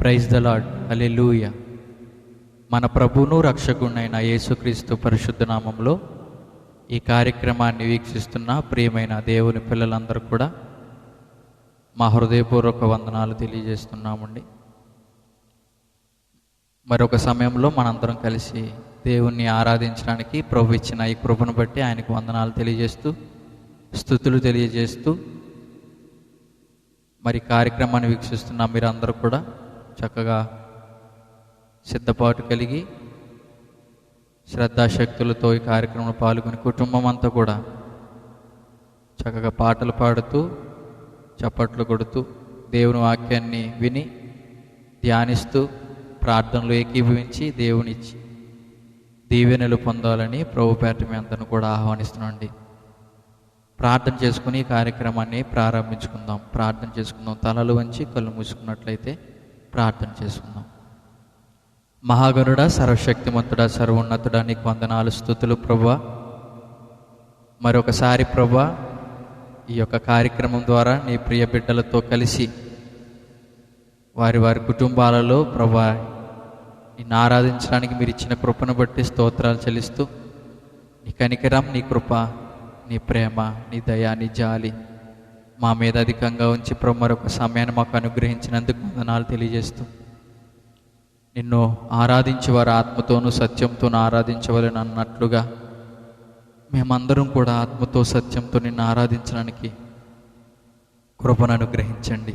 Praise the lord. హల్లెలూయా. మన ప్రభువును రక్షకుడైన యేసుక్రీస్తు పరిశుద్ధ నామంలో ఈ కార్యక్రమాన్ని వీక్షిస్తున్న ప్రియమైన దేవుని పిల్లలందరూ కూడా మా హృదయపూర్వక వందనాలు తెలియజేస్తున్నామండి. మరొక సమయంలో మనందరం కలిసి దేవుణ్ణి ఆరాధించడానికి ప్రభు ఇచ్చిన ఈ కృపను బట్టి ఆయనకు వందనాలు తెలియజేస్తూ, స్తుతులు తెలియజేస్తూ మరి కార్యక్రమాన్ని వీక్షిస్తున్న మీరందరూ కూడా చక్కగా సిద్ధపాటు కలిగి శ్రద్ధాశక్తులతో ఈ కార్యక్రమంలో పాల్గొని కుటుంబం అంతా కూడా చక్కగా పాటలు పాడుతూ చప్పట్లు కొడుతూ దేవుని వాక్యాన్ని విని ధ్యానిస్తూ ప్రార్థనలు ఏకీభవించి దేవునిచ్చి దీవెనలు పొందాలని ప్రభు పేట మీ అందరిని కూడా ఆహ్వానిస్తున్నాండి. ప్రార్థన చేసుకుని ఈ కార్యక్రమాన్ని ప్రారంభించుకుందాం. ప్రార్థన చేసుకుందాం. తలలు వంచి కళ్ళు మూసుకున్నట్లయితే ప్రార్థన చేసుకుందాం. మహాగణుడా, సర్వశక్తిమంతుడా, సర్వోన్నతుడా, నీకు వందనాలు, స్తుతులు ప్రభువా. మరొకసారి ప్రభువా ఈ యొక్క కార్యక్రమం ద్వారా నీ ప్రియ బిడ్డలతో కలిసి వారి వారి కుటుంబాలలో ప్రభువా నిన్ను ఆరాధించడానికి మీరు ఇచ్చిన కృపను బట్టి స్తోత్రాలు చెల్లిస్తూ, నీ కనికరం, నీ కృప, నీ ప్రేమ, నీ దయ, నీ జాలి మా మీద అధికంగా ఉంచి ప్రభు మరొక సమయాన్ని మాకు అనుగ్రహించినందుకు వందనాలు తెలియజేస్తూ, నిన్ను ఆరాధించే వారు ఆత్మతోనూ సత్యంతోనూ ఆరాధించవలని అన్నట్లుగా మేమందరం కూడా ఆత్మతో సత్యంతో నిన్ను ఆరాధించడానికి కృపను అనుగ్రహించండి.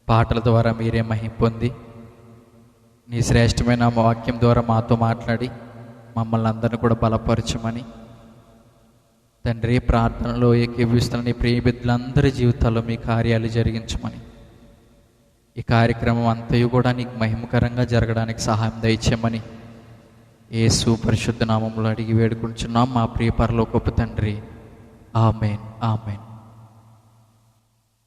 పాటల ద్వారా మీరే మహిమ పొంది నీ శ్రేష్టమైన వాక్యం ద్వారా మాతో మాట్లాడి మమ్మల్ని అందరినీ కూడా బలపరచమని తండ్రి ప్రార్థనలో ఏకీభవిస్తున్న నీ ప్రియ బిడ్డలందరి జీవితాల్లో మీ కార్యాలు జరిగించమని, ఈ కార్యక్రమం అంతయు కూడా నీకు మహిమకరంగా జరగడానికి సహాయం దయచేయమని యేసు పరిశుద్ధ నామములో అడిగి వేడుకుంటున్నాం మా ప్రియ పరలోకపు తండ్రి. ఆమేన్, ఆమేన్.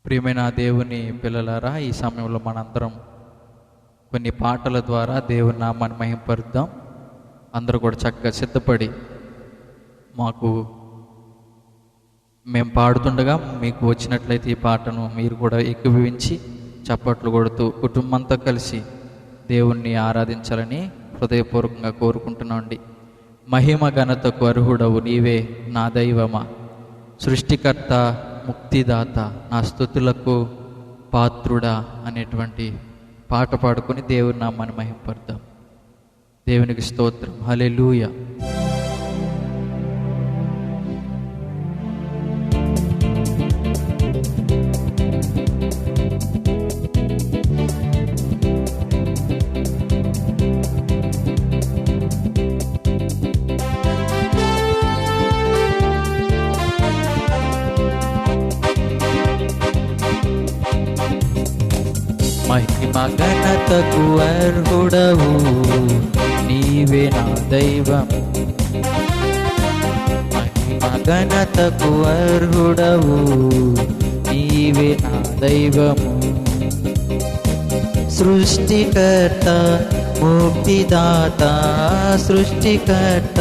ప్రియమైన దేవుని పిల్లలారా, ఈ సమయంలో మనందరం కొన్ని పాటల ద్వారా దేవుని నామాన్ని మహిమపరుద్దాం. అందరూ కూడా చక్కగా సిద్ధపడి మేము పాడుతుండగా మీకు వచ్చినట్లయితే ఈ పాటను మీరు కూడా ఏకీభవించి చప్పట్లు కొడుతూ కుటుంబంతో కలిసి దేవుణ్ణి ఆరాధించాలని హృదయపూర్వకంగా కోరుకుంటున్నాండి. మహిమ ఘనతకు అర్హుడవు నీవే నా దైవమా, సృష్టికర్త, ముక్తిదాత, నా స్తుతులకు పాత్రుడా అనేటువంటి పాట పాడుకొని దేవుని నామాన్ని మహిమపడతాం. దేవునికి స్తోత్రం. హల్లెలూయా. మహిమ ఘనతకు అర్హుడవు నీవే నా దైవం, మహిమ ఘనతకు అర్హుడవు నీవే నా దైవము, సృష్టికర్త, ముక్తిదాత, సృష్టికర్త,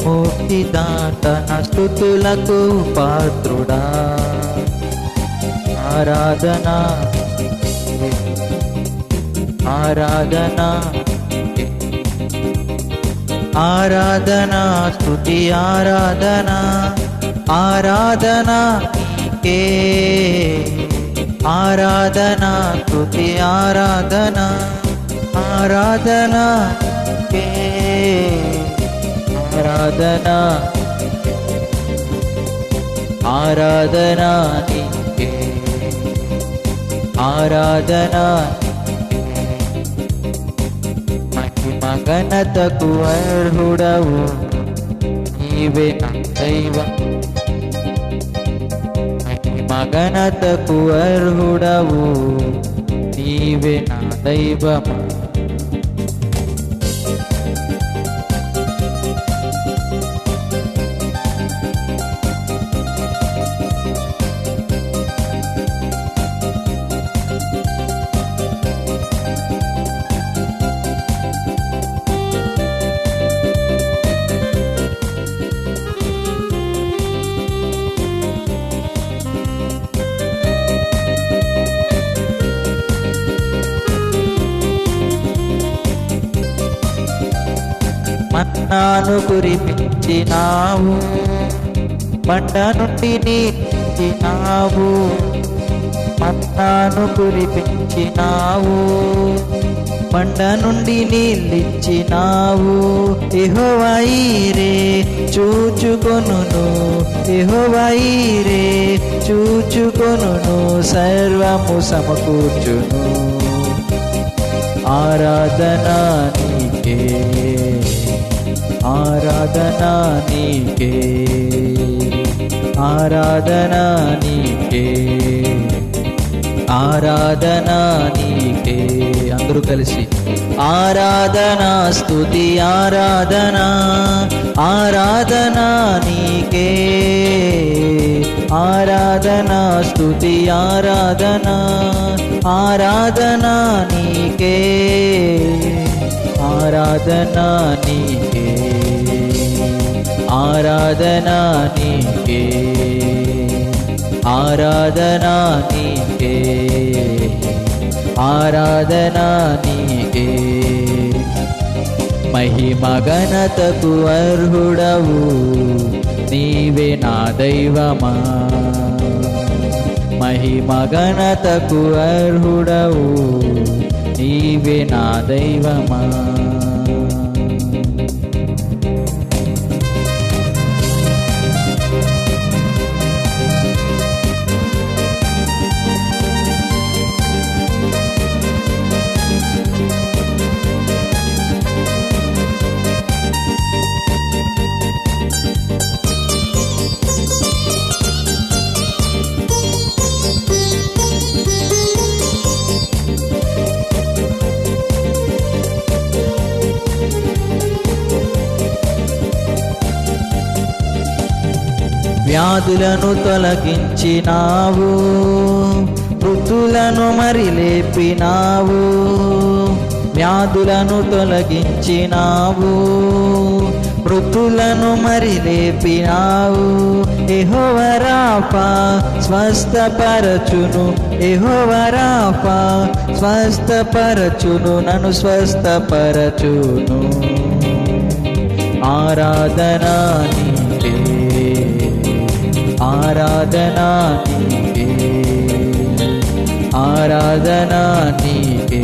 ముక్తిదాత, నా స్తుతులకు పాత్రుడా. ఆరాధనా ఆరాధనా ఆరాధనా స్తుతి ఆరాధనా ఆరాధనా కే ఆరాధనా స్తుతి ఆరాధనా ఆరాధనా కే ఆరాధనా ఆరాధనా నీకే ఆరాధనా ఘనతకు అర్హుడవు నీవే నా దైవం, ఘనతకు అర్హుడవు నీవే నా దైవమా. మన్నాను కురిపించినావు, బండ నుండి నీటినావు. మన్నాను కురిపించినావు, బండ నుండి నీళ్ళిచ్చినావు. యెహోవా ఈరే చూచుకొనును, యెహోవా ఈరే చూచుకొనును, సర్వము సమకూర్చును. ఆరాధనా నీకే, ఆరాధనా నీకే, ఆరాధనా నీకే, ఆరాధనా నీకే. అందరూ కలిసి ఆరాధనా స్తుతి ఆరాధనా, ఆరాధనా నీకే, ఆరాధనా స్తుతి ఆరాధనా, ఆరాధనా నీకే, ఆరాధనా నీకే, ఆరాధనా నీకే, ఆరాధనా నీకే, ఆరాధనా నీకే. మహిమ ఘనతకు అర్హుడవు నీవే నా దైవమా, మహిమ ఘనతకు అర్హుడవు నీవే నా దైవమా. వ్యాధులను తొలగించినావు, మృతులను మరి లేపినావు. వ్యాధులను తొలగించినావు, మృతులను మరి లేపినావు. యెహోవా రాఫా స్వస్థపరచును, యెహోవా రాఫా స్వస్థపరచును, నన్ను స్వస్థపరచును. ఆరాధనా నీకే, ఆరాధనా నీకే, ఆరాధనా నీకే,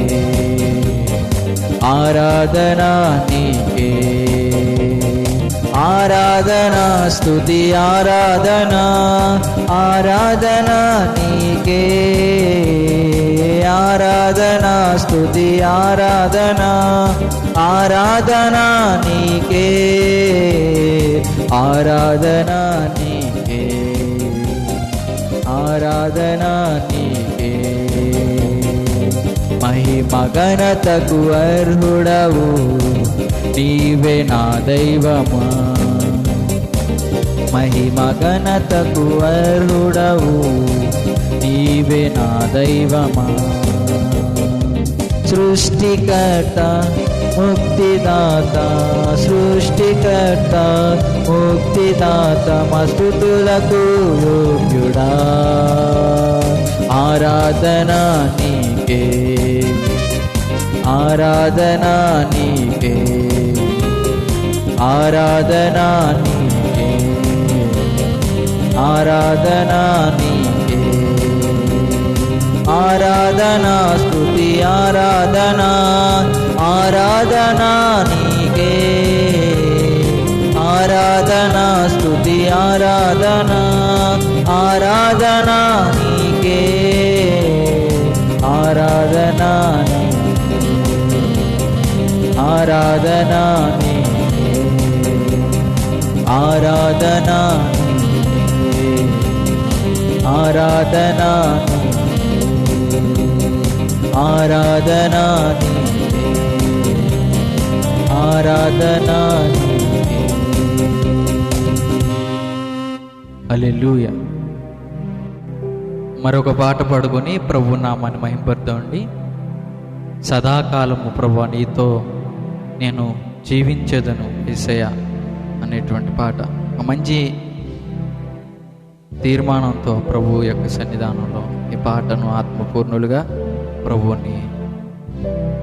ఆరాధనా నీకే, ఆరాధనా స్తుతి ఆరాధనా, ఆరాధనా నీకే, ఆరాధనా స్తుతి ఆరాధనా, ఆరాధనా నీకే, ఆరాధనా నీకే, ఆరాధనా నీకే. మహిమ ఘనతకు అర్హుడవు నీవే నా దైవమా, మహిమ ఘనతకు అర్హుడవు నీవే నా దైవమా. సృష్టికర్త ముక్తిదాత, సృష్టికర్త ముక్తిదాత, మస్తుతులకు యోగ్యుడా. ఆరాధనా నీకే, ఆరాధనా నీకే, ఆరాధనా నీకే, ఆరాధనా నీకే, ఆరాధనా స్తుతి ఆరాధనా, ఆరాధనా నీకే, ఆరాధనా స్తుతి ఆరాధనా, ఆరాధనా నీకే, ఆరాధనా నీకే, ఆరాధనా నీకే, ఆరాధనా నీకే, ఆరాధనా ఆరాధనా నీకే, ఆరాధనా నీకే. హల్లెలూయా. మరొక పాట పాడుకొని ప్రభు నామాన్ని మహింపరుద్దామండి. సదాకాలము ప్రభు నీతో నేను జీవించేదను యేసయ్యా అనేటువంటి పాట. ఒక మంచి తీర్మానంతో ప్రభు యొక్క సన్నిధానంలో ఈ పాటను ఆత్మపూర్ణులుగా ప్రభువుని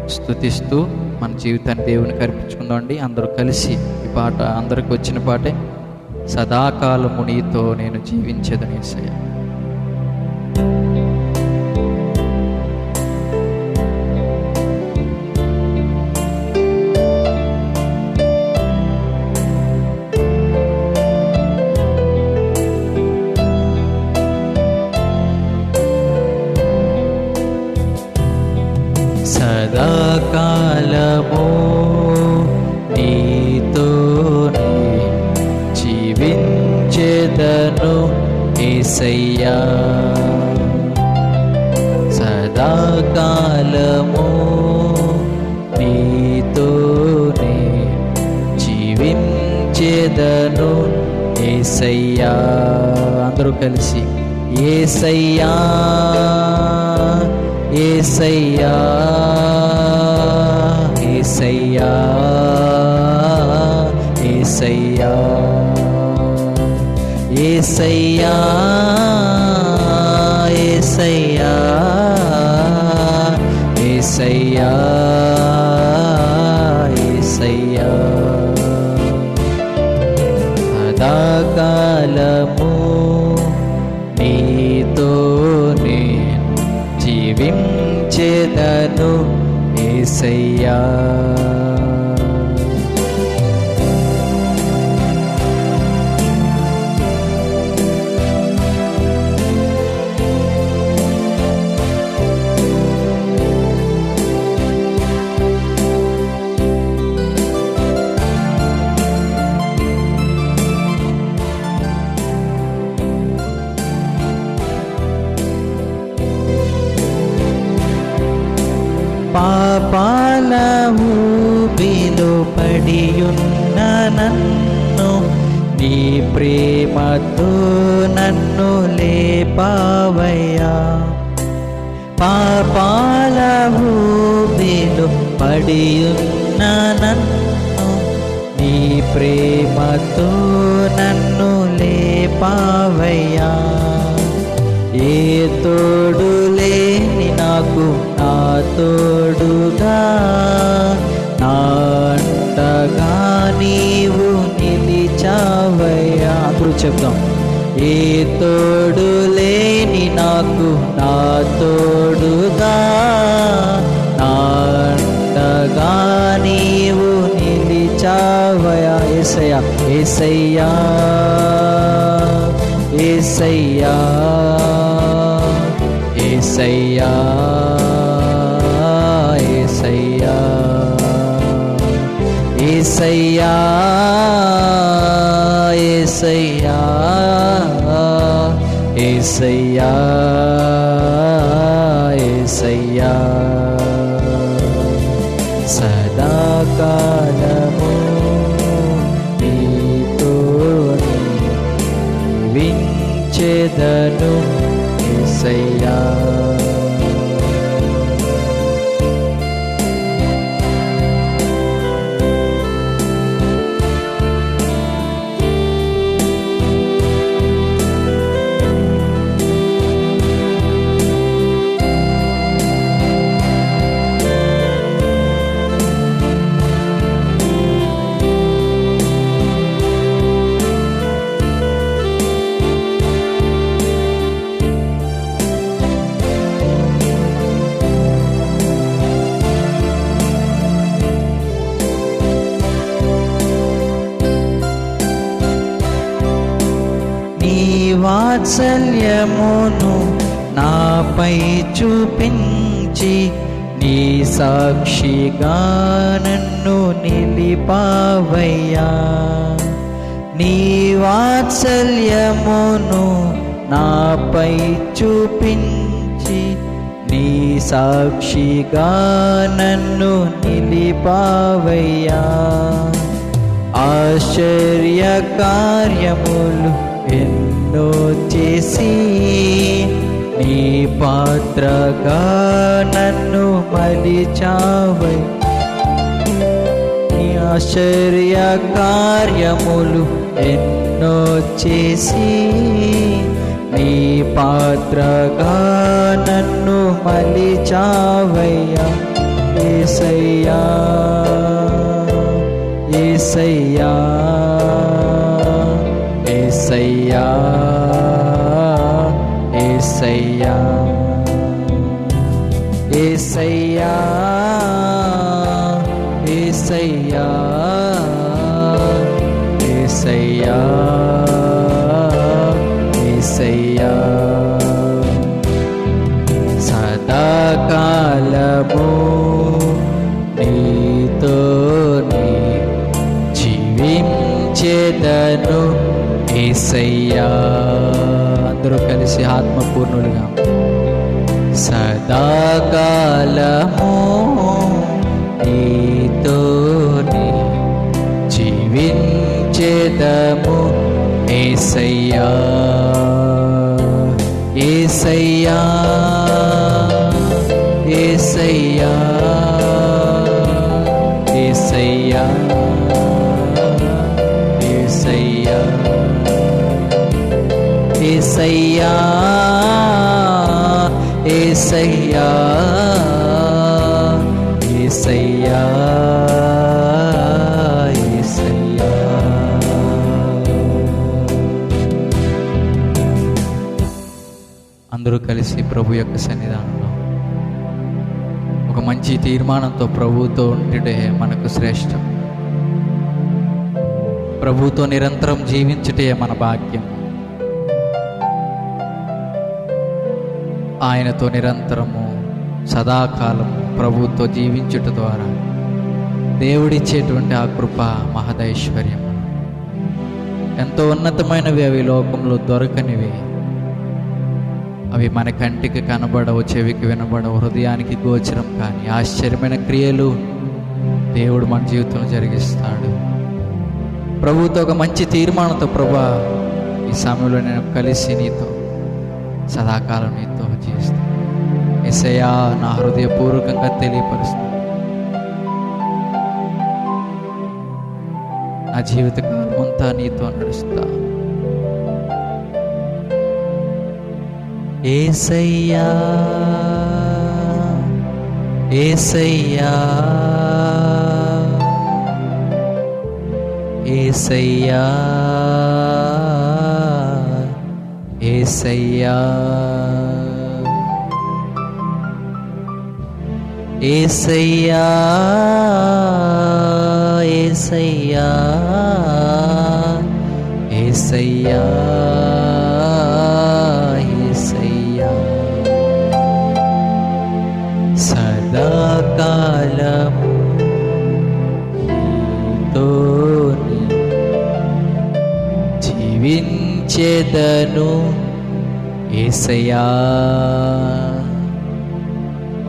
స్తుతిస్తూ మన జీవితాన్ని దేవునికి అర్పించుకుందామండి. అందరూ కలిసి ఈ పాట అందరికి వచ్చిన పాటే, సదాకాలము నీతో నేను జీవించేదని యేసయ్యా. సదాకాలము నీతోనే జీవించెదను యేసయ్యా. సదాకాలము నీతోనే జీవించెదను యేసయ్యా. అందరూ కలిసి యేసయ్యా యేసయ్యా యేసయ్యా యేసయ్యా యేసయ్యా యేసయ్యా యేసయ్యా యేసయ్యా. సదాకాలము నీతోనే జీవించెదను యేసయ్యా. పాపాల ఊబిలో పడియున్న నన్ను నీ ప్రేమతో నన్ను లేపావయ్యా. పాపాల ఊబిలో పడియున్న నన్ను నీ ప్రేమతో నన్ను లేపావయ్యా. ఏ తోడు లేని నాకు నా తోడుగా నా అండగా నీవు నిలిచావయ్యా. అందరూ చెప్దాం. ఏ తోడు లేని నాకు నా తోడుగా నా అండగా నీవు నిలిచావయ్యా. యేసయ్యా యేసయ్యా యేసయ్యా యేసయ్యా యేసయ్యా యేసయ్యా యేసయ్యా యేసయ్యా యేసయ్యా. సదాకాలము నీతోనే జీవించెదను యేసయ్యా. వాత్సల్యమును నాపై చూపించి నీ సాక్షిగా నన్ను నిలిపావయ్యా. నీ వాత్సల్యమును నాపై చూపించి నీ సాక్షిగా నన్ను నిలిపావయ్యా. ఆశ్చర్య కార్యములు ఎన్నో చేసి నీ పాత్రగా నన్ను మలిచావై. నీ ఆశ్చర్య కార్యములు ఎన్నో చేసి నీ పాత్రగా నన్ను మలిచావయ్యా. యేసయ్యా యేసయ్యా యేసయ్యా యేసయ్యా యేసయ్యా యేసయ్యా యేసయ్యా యేసయ్యా సదాకాలము నీతోనే జీవించేదను యేసయ్యా. అందరూ కలిసి ఆత్మపూర్ణులుగా సదాకాలము నీతోనే జీవించేదము యేసయ్యా యేసయ్యా యేసయ్యా యేసయ్యా యేసయ్యా యేసయ్యా యేసయ్యా యేసయ్యా యేసయ్యా. అందరూ కలిసి ప్రభు యొక్క సన్నిధానంలో ఒక మంచి తీర్మానంతో ప్రభువుతో ఉంటే మనకు శ్రేష్టం. ప్రభువుతో నిరంతరం జీవించుటే మన భాగ్యం. ఆయనతో నిరంతరము సదాకాలము ప్రభువుతో జీవించుట ద్వారా దేవుడిచ్చేటువంటి ఆ కృప మహదైశ్వర్యం ఎంతో ఉన్నతమైనవి. అవి లోకంలో దొరకనివి. అవి మన కంటికి కనబడవు, చెవికి వినబడవు, హృదయానికి గోచరం కానీ ఆశ్చర్యమైన క్రియలు దేవుడు మన జీవితంలో జరిగిస్తాడు. ప్రభువుతో ఒక మంచి తీర్మానంతో, ప్రభా ఈ సమయంలో నేను కలిసి నీతో సదాకాలం నీతో జీవిస్తాను యేసయ్యా, నా హృదయపూర్వకంగా తెలియపరుస్తాను. నా జీవితకాలం అంతా నీతో నడుస్తా. యేసయ్యా యేసయ్యా యేసయ్యా యేసయ్యా యేసయ్యా యేసయ్యా యేసయ్యా యేసయ్యా. సదాకాలము నీతోనే జీవించేదను యేసయ్యా.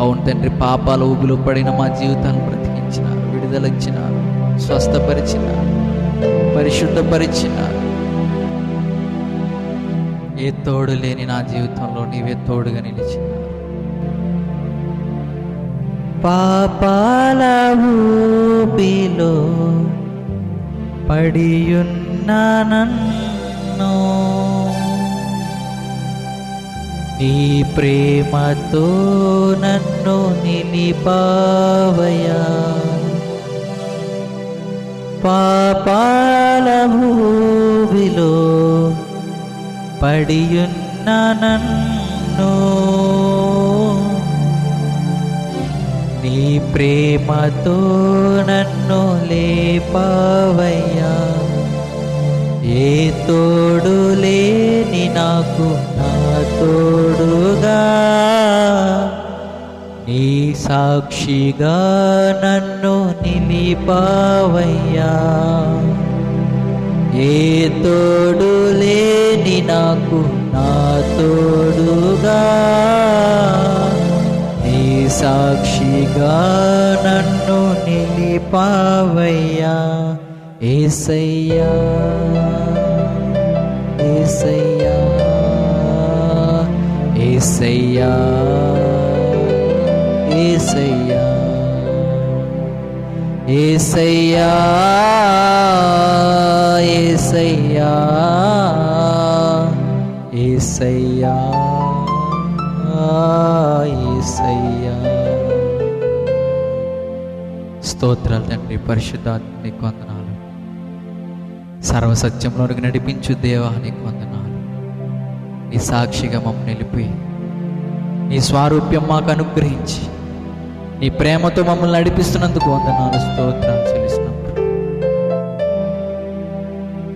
అవును తండ్రి, పాపాల ఊబిలో పడిన మా జీవితాన్ని బ్రతికించినారు, విడుదలచ్చినారు, స్వస్థపరిచినారు, పరిశుద్ధపరిచినారు. ఏ తోడు లేని నా జీవితంలో నీవే తోడుగా నిలిచినారు. పాపాల ఊబిలో పడియున్న నన్ను నీ ప్రేమతో నన్ను నిలిపావయా. పాపాల ఊబిలో పడియున్న నన్ను నీ ప్రేమతో నన్ను లేపావయ్యా. ఏ తోడు లేని నాకు నా తోడుగా నీ సాక్షిగా నన్ను నిలిపావయ్యా. ఏ తోడు లేని నాకు నా తోడుగా నీ సాక్షిగా నన్ను నిలిపావయ్యా. యేసయ్యా యేసయ్యా యేసయ్యా యేసయ్యా యేసయ్యా యేసయ్యా యేసయ్యా యేసయ్యా స్తోత్రాలు తండ్రి. పరిశుద్ధాత్మ నీకు వందనాలు. సర్వసత్యంలోనికి నడిపించు దేవా నీకు వందనాలు. నీ సాక్షిగా మమ్మల్ని నిలిపి నీ స్వారూప్యం మాకు అనుగ్రహించి నీ ప్రేమతో మమ్మల్ని నడిపిస్తున్నందుకు వందనాలు, స్తోత్రాలు చెల్లిస్తున్నాం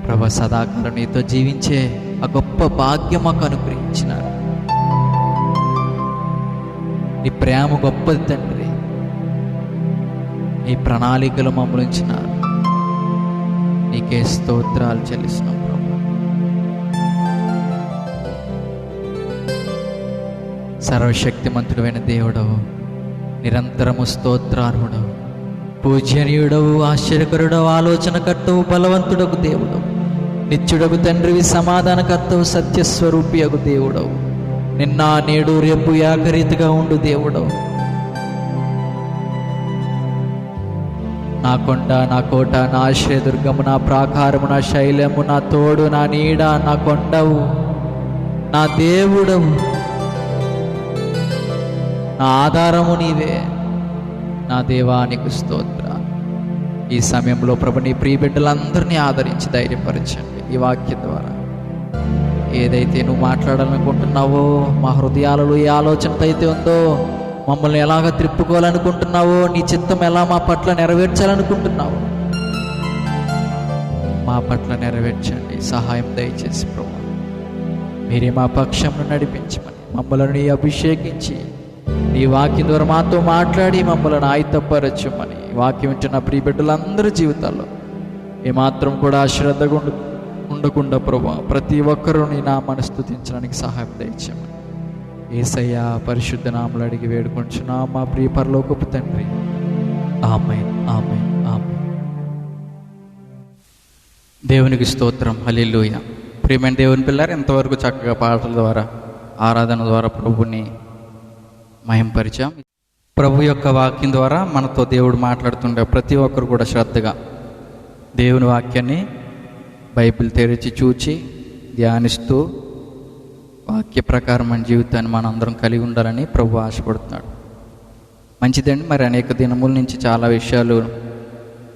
ప్రభు. సదాకాలం నీతో జీవించే ఆ గొప్ప భాగ్యం మాకు అనుగ్రహించినారు. నీ ప్రేమ గొప్పది తండ్రి. నీ ప్రణాళికలు మమ్మల్ని ఉంచినారు. నీకే స్తోత్రాలు చెల్లిస్తున్నాం ప్రభు. సర్వశక్తిమంతుడైన దేవుడవు, నిరంతరము స్తోత్రార్హుడవు, పూజనీయుడవు, ఆశ్చర్యకరుడవు, ఆలోచనకర్తవు, బలవంతుడకు దేవుడవు, నిత్యుడకు తండ్రివి, సమాధానకర్తవు, సత్యస్వరూపియకు దేవుడవు, నిన్న నేడు రేపు ఏకరీతిగా ఉండు దేవుడవు. నా కొండ, నా కోట, నా ఆశ్రయదుర్గము, నా ప్రాకారము, నా శైలము, నా తోడు, నా నీడ, నా కొండవు, నా దేవుడవు, నా ఆధారము నీవే. నా దేవానికి స్తోత్ర. ఈ సమయంలో ప్రభు నీ ప్రియ బిడ్డలందరినీ ఆదరించి ధైర్యపరచండి. ఈ వాక్యం ద్వారా ఏదైతే నువ్వు మాట్లాడాలనుకుంటున్నావో, మా హృదయాలలో ఏ ఆలోచనతో అయితే ఉందో, మమ్మల్ని ఎలాగ త్రిప్పుకోవాలనుకుంటున్నావో, నీ చిత్తం ఎలా మా పట్ల నెరవేర్చాలనుకుంటున్నావో మా పట్ల నెరవేర్చండి. సహాయం దయచేసి ప్రభు మీరే మా పక్షంను నడిపించమని, మమ్మల్ని అభిషేకించి నీ వాక్యం ద్వారా మాతో మాట్లాడి మమ్మల్ని ఆయుధపరచమని, వాక్యం వింటున్న ప్రియ బిడ్డలందరి జీవితాల్లో ఏమాత్రం కూడా అశ్రద్ధగా ఉండకుండా ప్రభు ప్రతి ఒక్కరూ నీ నామాన్ని స్తుతించడానికి సహాయం దయచేయమని యేసయ్య పరిశుద్ధ నామములో అడిగి వేడుకొంచున్నాం మా ప్రియ పరలోకపు తండ్రి. ఆమేన్, ఆమేన్, ఆమేన్. దేవునికి స్తోత్రం. హల్లెలూయా. ప్రియమైన దేవుని పిల్లలు, ఎంతవరకు చక్కగా పాటల ద్వారా, ఆరాధన ద్వారా ప్రభుని మహింపరిచాం. ప్రభు యొక్క వాక్యం ద్వారా మనతో దేవుడు మాట్లాడుతుండే ప్రతి ఒక్కరు కూడా శ్రద్ధగా దేవుని వాక్యాన్ని బైబిల్ తెరిచి చూచి ధ్యానిస్తూ వాక్య ప్రకారం మన జీవితాన్ని మనందరం కలిగి ఉండాలని ప్రభు ఆశపడుతున్నాడు. మంచిదండి. మరి అనేక దినముల నుంచి చాలా విషయాలు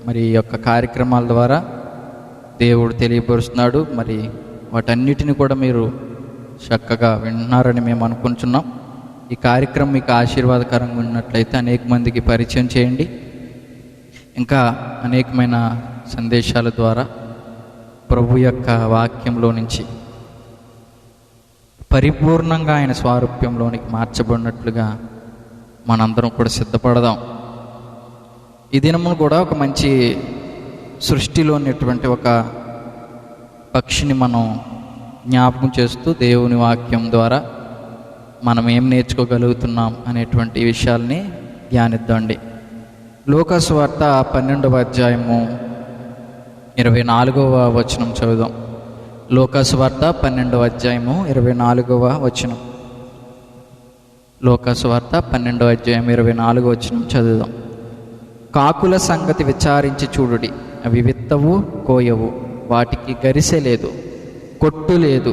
మరి ఈ యొక్క కార్యక్రమాల ద్వారా దేవుడు తెలియపరుస్తున్నాడు. మరి వాటన్నిటిని కూడా మీరు చక్కగా వింటున్నారని మేము అనుకుంటున్నాం. ఈ కార్యక్రమం మీకు ఆశీర్వాదకరంగా ఉన్నట్లయితే అనేక మందికి పరిచయం చేయండి. ఇంకా అనేకమైన సందేశాల ద్వారా ప్రభు యొక్క వాక్యంలో నుంచి పరిపూర్ణంగా ఆయన స్వారూప్యంలోనికి మార్చబడినట్లుగా మనందరం కూడా సిద్ధపడదాం. ఈ దినమును కూడా ఒక మంచి సృష్టిలో ఉన్నటువంటి ఒక పక్షిని మనం జ్ఞాపకం చేస్తూ దేవుని వాక్యం ద్వారా మనం ఏం నేర్చుకోగలుగుతున్నాం అనేటువంటి విషయాల్ని ధ్యానిద్దాండి. లూకాసు వార్త 12వ అధ్యాయము 24వ వచనం చదువుదాం. లూకాసు వార్త 12వ అధ్యాయము 24వ వచనం. లూకాసు వార్త 12వ అధ్యాయం 24వ వచనం చదువుదాం. కాకుల సంగతి విచారించి చూడుడి, అవి విత్తవు, కోయవు, వాటికి గరిసె లేదు, కొట్టు లేదు,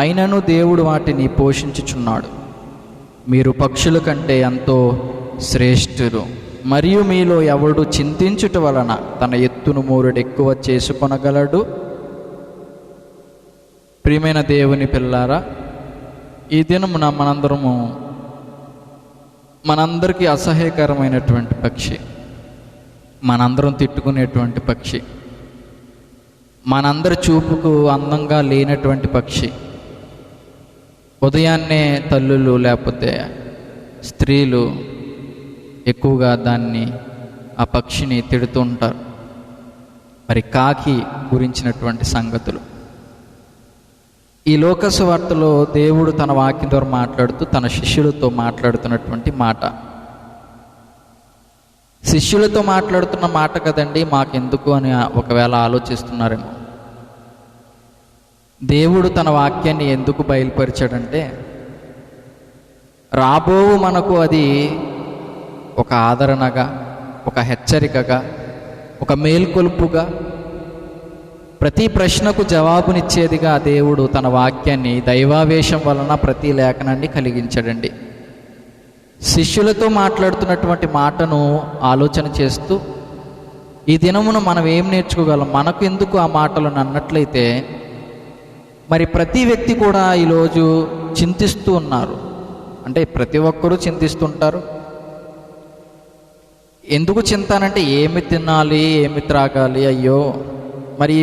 అయినను దేవుడు వాటిని పోషించుచున్నాడు. మీరు పక్షుల కంటే ఎంతో శ్రేష్ఠులు. మరియు మీలో ఎవడు చింతించుట వలన తన ఎత్తును మూరెడు ఎక్కువ చేసుకొనగలడు? ప్రియమైన దేవుని పిల్లారా, ఈ దినమున మనందరికీ అసహ్యకరమైనటువంటి పక్షి, మనందరం తిట్టుకునేటువంటి పక్షి, మనందరి చూపుకు అందంగా లేనటువంటి పక్షి. ఉదయాన్నే తల్లులు లేకపోతే స్త్రీలు ఎక్కువగా ఆ పక్షిని తిడుతూ ఉంటారు. మరి కాకి గురించినటువంటి సంగతులు ఈ లోకాసు వార్తలో దేవుడు తన వాక్యం ద్వారా మాట్లాడుతూ తన శిష్యులతో మాట్లాడుతున్నటువంటి మాట. శిష్యులతో మాట్లాడుతున్న మాట కదండి, మాకెందుకు అని ఒకవేళ ఆలోచిస్తున్నారేమో. దేవుడు తన వాక్యాన్ని ఎందుకు బయలుపరిచాడంటే, రాబోవు మనకు అది ఒక ఆదరణగా, ఒక హెచ్చరికగా, ఒక మేల్కొలుపుగా, ప్రతి ప్రశ్నకు జవాబునిచ్చేదిగా దేవుడు తన వాక్యాన్ని దైవావేశం వలన ప్రతి లేఖనాన్ని కలిగించాడండి. శిష్యులతో మాట్లాడుతున్నటువంటి మాటను ఆలోచన చేస్తూ ఈ దినమున మనం ఏం నేర్చుకోగలం? మనకు ఎందుకు ఆ మాటలు అన్నట్లయితే, మరి ప్రతి వ్యక్తి కూడా ఈరోజు చింతిస్తూ ఉన్నారు. అంటే ప్రతి ఒక్కరూ చింతిస్తుంటారు. ఎందుకు చింతానంటే ఏమి తినాలి, ఏమి త్రాగాలి, అయ్యో. మరి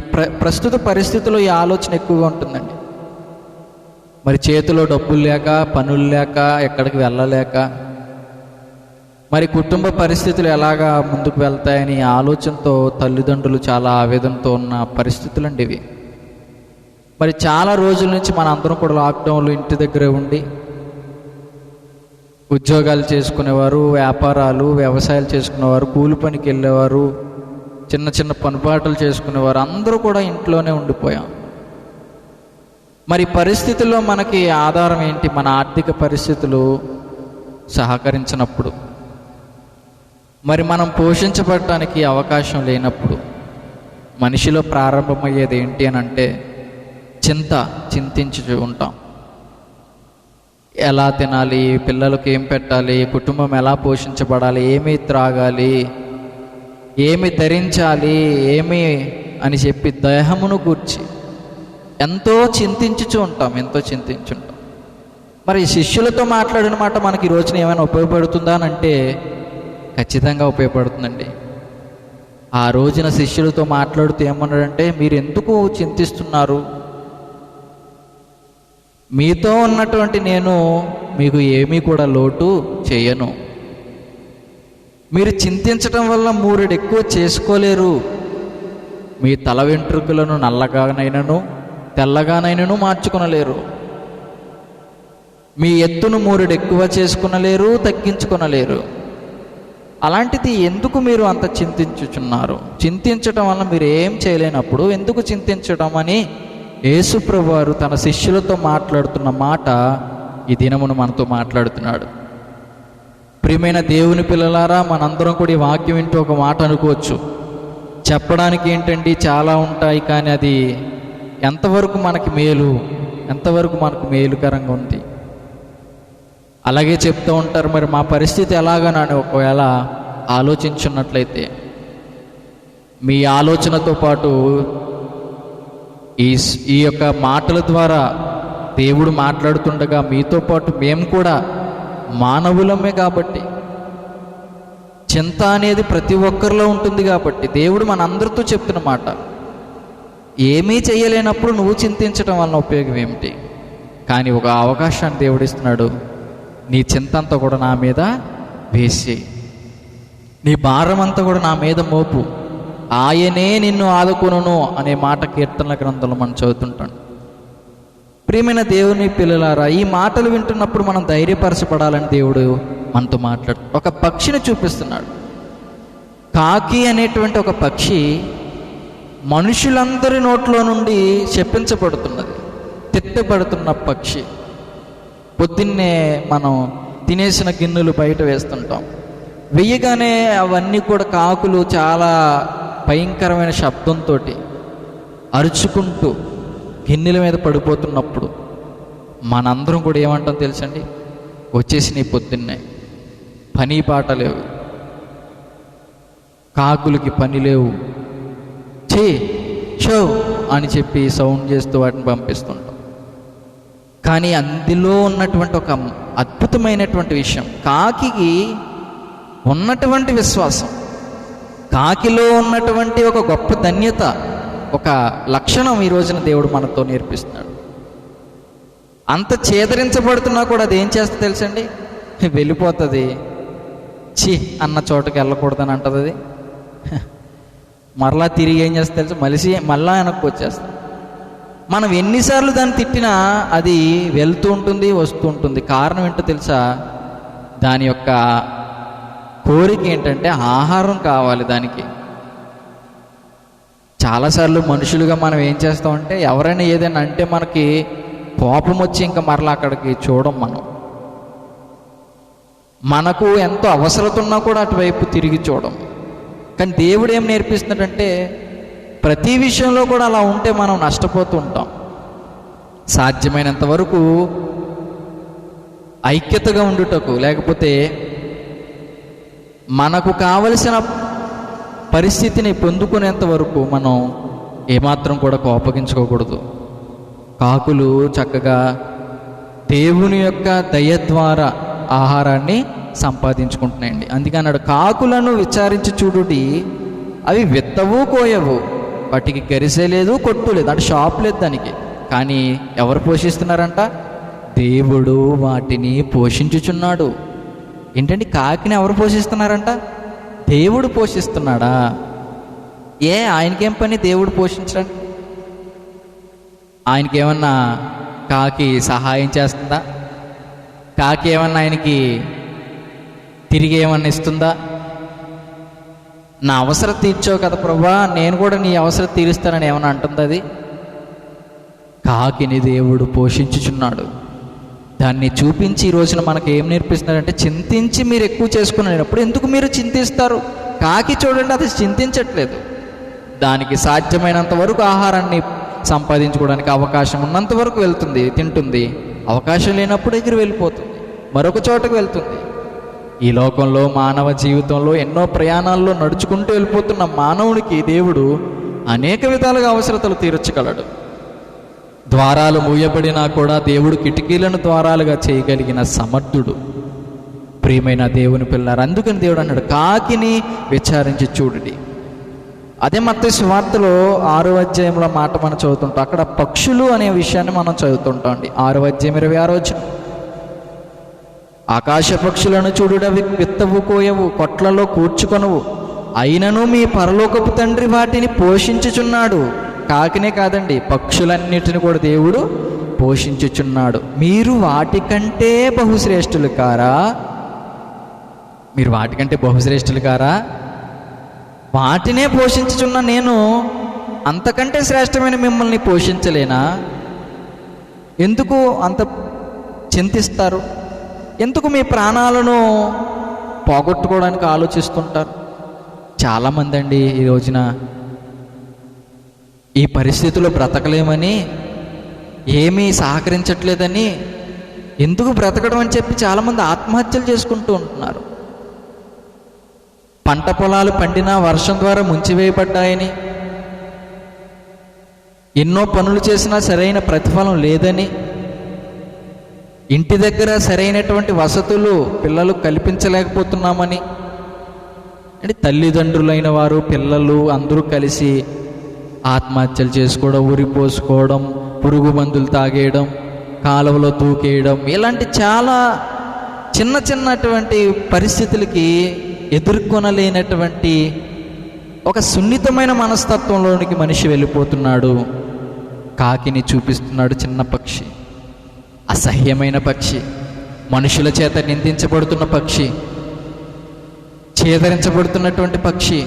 ప్రస్తుత పరిస్థితుల్లో ఈ ఆలోచన ఎక్కువగా ఉంటుందండి. మరి చేతిలో డబ్బులు లేక, పనులు లేక, ఎక్కడికి వెళ్ళలేక, మరి కుటుంబ పరిస్థితులు ఎలాగా ముందుకు వెళ్తాయని ఆలోచనతో తల్లిదండ్రులు చాలా ఆవేదనతో ఉన్న పరిస్థితులండి ఇవి. మరి చాలా రోజుల నుంచి మన అందరం కూడా లాక్డౌన్లో ఇంటి దగ్గరే ఉండి ఉద్యోగాలు చేసుకునేవారు, వ్యాపారాలు, వ్యవసాయాలు చేసుకునేవారు, కూలి పనికి వెళ్ళేవారు, చిన్న చిన్న పనిపాటలు చేసుకునేవారు, అందరూ కూడా ఇంట్లోనే ఉండిపోయాం. మరి పరిస్థితుల్లో మనకి ఆధారం ఏంటి? మన ఆర్థిక పరిస్థితులు సహకరించినప్పుడు, మరి మనం పోషించబడటానికి అవకాశం లేనప్పుడు మనిషిలో ప్రారంభమయ్యేది ఏంటి అని అంటే చింతించి ఉంటాం. ఎలా తినాలి, పిల్లలకు ఏం పెట్టాలి, కుటుంబం ఎలా పోషించబడాలి, ఏమి త్రాగాలి, ఏమి ధరించాలి, ఏమి అని చెప్పి దేహమును గూర్చి ఎంతో చింతించుంటాం. మరి శిష్యులతో మాట్లాడిన మాట మనకి ఈ రోజున ఏమైనా ఉపయోగపడుతుందా అని అంటే ఖచ్చితంగా ఉపయోగపడుతుందండి. ఆ రోజున శిష్యులతో మాట్లాడుతూ ఏమన్నాడంటే, మీరు ఎందుకు చింతిస్తున్నారు? మీతో ఉన్నటువంటి నేను మీకు ఏమీ కూడా లోటు చేయను. మీరు చింతించటం వల్ల మూరెడు ఎక్కువ చేసుకోలేరు. మీ తల వెంట్రుకలను నల్లగానైనను తెల్లగానైనను మార్చుకొనలేరు. మీ ఎత్తును మూరెడు ఎక్కువ చేసుకొనలేరు, తగ్గించుకొనలేరు. అలాంటిది ఎందుకు మీరు అంత చింతించుచున్నారు? చింతించటం వల్ల మీరు ఏం చేయలేనప్పుడు ఎందుకు చింతించడం అని యేసుప్రభు వారు తన శిష్యులతో మాట్లాడుతున్న మాట ఈ దినమును మనతో మాట్లాడుతున్నాడు. ప్రియమైన దేవుని పిల్లలారా, మనందరం కూడా ఈ వాక్యం వింటూ ఒక మాట అనుకోవచ్చు, చెప్పడానికి ఏంటండి చాలా ఉంటాయి, కానీ అది ఎంతవరకు మనకి మేలుకరంగా ఉంది? అలాగే చెప్తూ ఉంటారు. మరి మా పరిస్థితి ఎలాగనని ఒకవేళ ఆలోచించున్నట్లయితే, మీ ఆలోచనతో పాటు ఈ యొక్క మాటల ద్వారా దేవుడు మాట్లాడుతుండగా మీతో పాటు మేము కూడా మానవులమే కాబట్టి, చింత అనేది ప్రతి ఒక్కరిలో ఉంటుంది కాబట్టి దేవుడు మనందరితో చెప్తున్న మాట. ఏమీ చేయలేనప్పుడు నువ్వు చింతించడం వలన ఉపయోగం ఏమిటి? కానీ ఒక అవకాశాన్ని దేవుడు ఇస్తున్నాడు. నీ చింత అంతా కూడా నా మీద వేసి, నీ భారం అంతా కూడా నా మీద మోపు, ఆయనే నిన్ను ఆదుకొనును అనే మాట కీర్తనల గ్రంథంలో మనం చదువుతుంటాం. ప్రియమైన దేవుని పిల్లలారా, ఈ మాటలు వింటున్నప్పుడు మనం ధైర్యపరచబడాలని దేవుడు మనతో మాట్లాడుతున్నాడు. ఒక పక్షిని చూపిస్తున్నాడు. కాకి అనేటువంటి ఒక పక్షి మనుషులందరి నోట్లో నుండి శపించబడుతున్నది, తిట్టబడుతున్న పక్షి. పొద్దున్నే మనం తినేసిన గిన్నెలు బయట వేస్తుంటాం. వెయ్యగానే అవన్నీ కూడా కాకులు చాలా భయంకరమైన శబ్దంతో అరుచుకుంటూ గిన్నెల మీద పడిపోతున్నప్పుడు మనందరం కూడా ఏమంటాం తెలుసండి? వచ్చేసి నీ పొద్దున్నే, పని పాట లేవు, కాకులకి పని లేవు, షో అని చెప్పి సౌండ్ చేస్తూ వాటిని పంపిస్తుంటాం. కానీ అందులో ఉన్నటువంటి ఒక అద్భుతమైనటువంటి విషయం, కాకికి ఉన్నటువంటి విశ్వాసం, కాకిలో ఉన్నటువంటి ఒక గొప్ప ధన్యత, ఒక లక్షణం ఈ రోజున దేవుడు మనతో నేర్పిస్తున్నాడు. అంత చేదరించబడుతున్నా కూడా అది ఏం చేస్తే తెలుసండి? వెళ్ళిపోతుంది. అన్న చోటకి వెళ్ళకూడదని అంటది అది. మరలా తిరిగి ఏం చేస్తే తెలుసు? మళ్ళా వెనక్కి వచ్చేస్తుంది. మనం ఎన్నిసార్లు దాన్ని తిట్టినా అది వెళ్తూ ఉంటుంది, వస్తూ ఉంటుంది. కారణం ఏంటో తెలుసా? దాని యొక్క కోరిక ఏంటంటే ఆహారం కావాలి దానికి. చాలాసార్లు మనుషులుగా మనం ఏం చేస్తామంటే, ఎవరైనా ఏదైనా అంటే మనకి కోపం వచ్చి ఇంకా మరలా అక్కడికి చూడం. మనకు ఎంతో అవసరత ఉన్నా కూడా అటువైపు తిరిగి చూడం. కానీ దేవుడు ఏం నేర్పిస్తున్నాడంటే, ప్రతి విషయంలో కూడా అలా ఉంటే మనం నష్టపోతూ ఉంటాం. సాధ్యమైనంత వరకు ఐక్యతగా ఉండుటకు, లేకపోతే మనకు కావలసిన పరిస్థితిని పొందుకునేంత వరకు మనం ఏమాత్రం కూడా కోపగించుకోకూడదు. కాకులు చక్కగా దేవుని యొక్క దయ ద్వారా ఆహారాన్ని సంపాదించుకుంటున్నాయండి. అందుకే అన్నాడు, కాకులను విచారించి చూడుడి, అవి విత్తవు కోయవు, వాటికి గరిసె లేదు, కొట్టు లేదు, అంటే షాప్ లేదు దానికి, కానీ ఎవరు పోషిస్తున్నారంట? దేవుడు వాటిని పోషించుచున్నాడు. ఏంటండి, కాకిని ఎవరు పోషిస్తున్నారంట? దేవుడు పోషిస్తున్నాడా? ఆయనకేం పని దేవుడు పోషించడానికి? ఆయనకేమన్నా కాకి సహాయం చేస్తుందా? కాకి ఏమన్నా ఆయనకి తిరిగి ఏమన్నా ఇస్తుందా? నా అవసరం తీర్చావు కదా ప్రభా, నేను కూడా నీ అవసరం తీరుస్తానని ఏమన్నా అంటుంది అది? కాకిని దేవుడు పోషించుచున్నాడు. దాన్ని చూపించి ఈ రోజున మనకు ఏం నేర్పిస్తున్నాడంటే, చింతించి మీరు ఎక్కువ చేసుకునేటప్పుడు ఎందుకు మీరు చింతిస్తారు? కాకి చూడండి, అది చింతించట్లేదు. దానికి సాధ్యమైనంత వరకు ఆహారాన్ని సంపాదించుకోవడానికి అవకాశం ఉన్నంత వరకు వెళ్తుంది, తింటుంది. అవకాశం లేనప్పుడు ఎగిరి వెళ్ళిపోతుంది, మరొక చోటకు వెళ్తుంది. ఈ లోకంలో మానవ జీవితంలో ఎన్నో ప్రయాణాల్లో నడుచుకుంటూ వెళ్ళిపోతున్న మానవునికి దేవుడు అనేక విధాలుగా అవసరతలు తీర్చగలడు. ద్వారాలు మూయబడినా కూడా దేవుడు కిటికీలను ద్వారాలుగా చేయగలిగిన సమర్థుడు. ప్రియమైన దేవుని పిల్లారు, అందుకని దేవుడు అన్నాడు, కాకిని విచారించి చూడుడి. అదే మత్తయి సువార్తలో 6వ అధ్యాయంలో మాట మనం చదువుతుంటాం. అక్కడ పక్షులు అనే విషయాన్ని మనం చదువుతుంటాం అండి. 6వ అధ్యాయం 26వ వచనం, ఆకాశ పక్షులను చూడుడు, అవి విత్తవు కోయవు, కొట్లలో కూర్చుకొనవు, అయినను మీ పరలోకపు తండ్రి వాటిని పోషించుచున్నాడు. కాకినే కాదండి, పక్షులన్నిటిని కూడా దేవుడు పోషించుచున్నాడు. మీరు వాటికంటే బహుశ్రేష్ఠులు కారా? మీరు వాటికంటే బహుశ్రేష్ఠులు కారా? వాటినే పోషించుచున్న నేను అంతకంటే శ్రేష్టమైన మిమ్మల్ని పోషించలేనా? ఎందుకు అంత చింతిస్తారు? ఎందుకు మీ ప్రాణాలను పోగొట్టుకోవడానికి ఆలోచిస్తుంటారు? చాలామంది అండి ఈ రోజున ఈ పరిస్థితుల్లో బ్రతకలేమని, ఏమీ సహకరించట్లేదని, ఎందుకు బ్రతకడం అని చెప్పి చాలామంది ఆత్మహత్యలు చేసుకుంటూ ఉంటున్నారు. పంట పొలాలు పండినా వర్షం ద్వారా ముంచివేయబడ్డాయని, ఎన్నో పనులు చేసినా సరైన ప్రతిఫలం లేదని, ఇంటి దగ్గర సరైనటువంటి వసతులు పిల్లలు కల్పించలేకపోతున్నామని, అంటే తల్లిదండ్రులైన వారు పిల్లలు అందరూ కలిసి ఆత్మహత్యలు చేసుకోవడం, ఉరిపోసుకోవడం, పురుగు మందులు తాగేయడం, కాలువలో దూకేయడం, ఇలాంటి చాలా చిన్నటువంటి పరిస్థితులకి ఎదుర్కొనలేనటువంటి ఒక సున్నితమైన మనస్తత్వంలోనికి మనిషి వెళ్ళిపోతున్నాడు. కాకిని చూపిస్తున్నాడు, చిన్న పక్షి, అసహ్యమైన పక్షి, మనుషుల చేత నిందించబడుతున్న పక్షి, ఛేదరించబడుతున్నటువంటి పక్షి,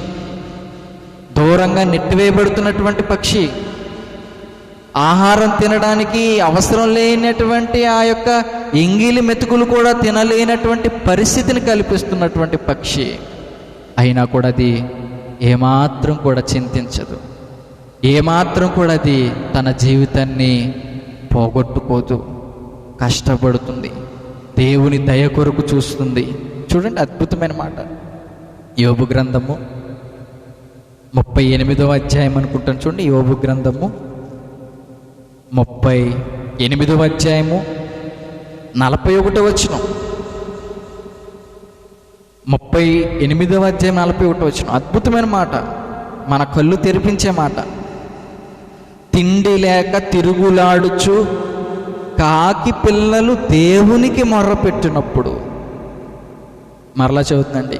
దూరంగా నెట్టివేయబడుతున్నటువంటి పక్షి, ఆహారం తినడానికి అవసరం లేనటువంటి ఆ యొక్క ఎంగిలి మెతుకులు కూడా తినలేనటువంటి పరిస్థితిని కల్పిస్తున్నటువంటి పక్షి. అయినా కూడా అది ఏమాత్రం కూడా చింతించదు, ఏమాత్రం కూడా అది తన జీవితాన్ని పోగొట్టుకోదు, కష్టపడుతుంది, దేవుని దయ కొరకు చూస్తుంది. చూడండి, అద్భుతమైన మాట. యోబు గ్రంథము 38వ అధ్యాయం అనుకుంటాను, చూడండి. యోబు గ్రంథము 38వ అధ్యాయము 41వ వచనం. 38వ అధ్యాయం 41వ వచనం. అద్భుతమైన మాట, మన కళ్ళు తెరిపించే మాట. తిండి లేక తిరుగులాడుచు కాకి పిల్లలు దేవునికి మొర్రపెట్టినప్పుడు, మరలా చదువుతుందండి,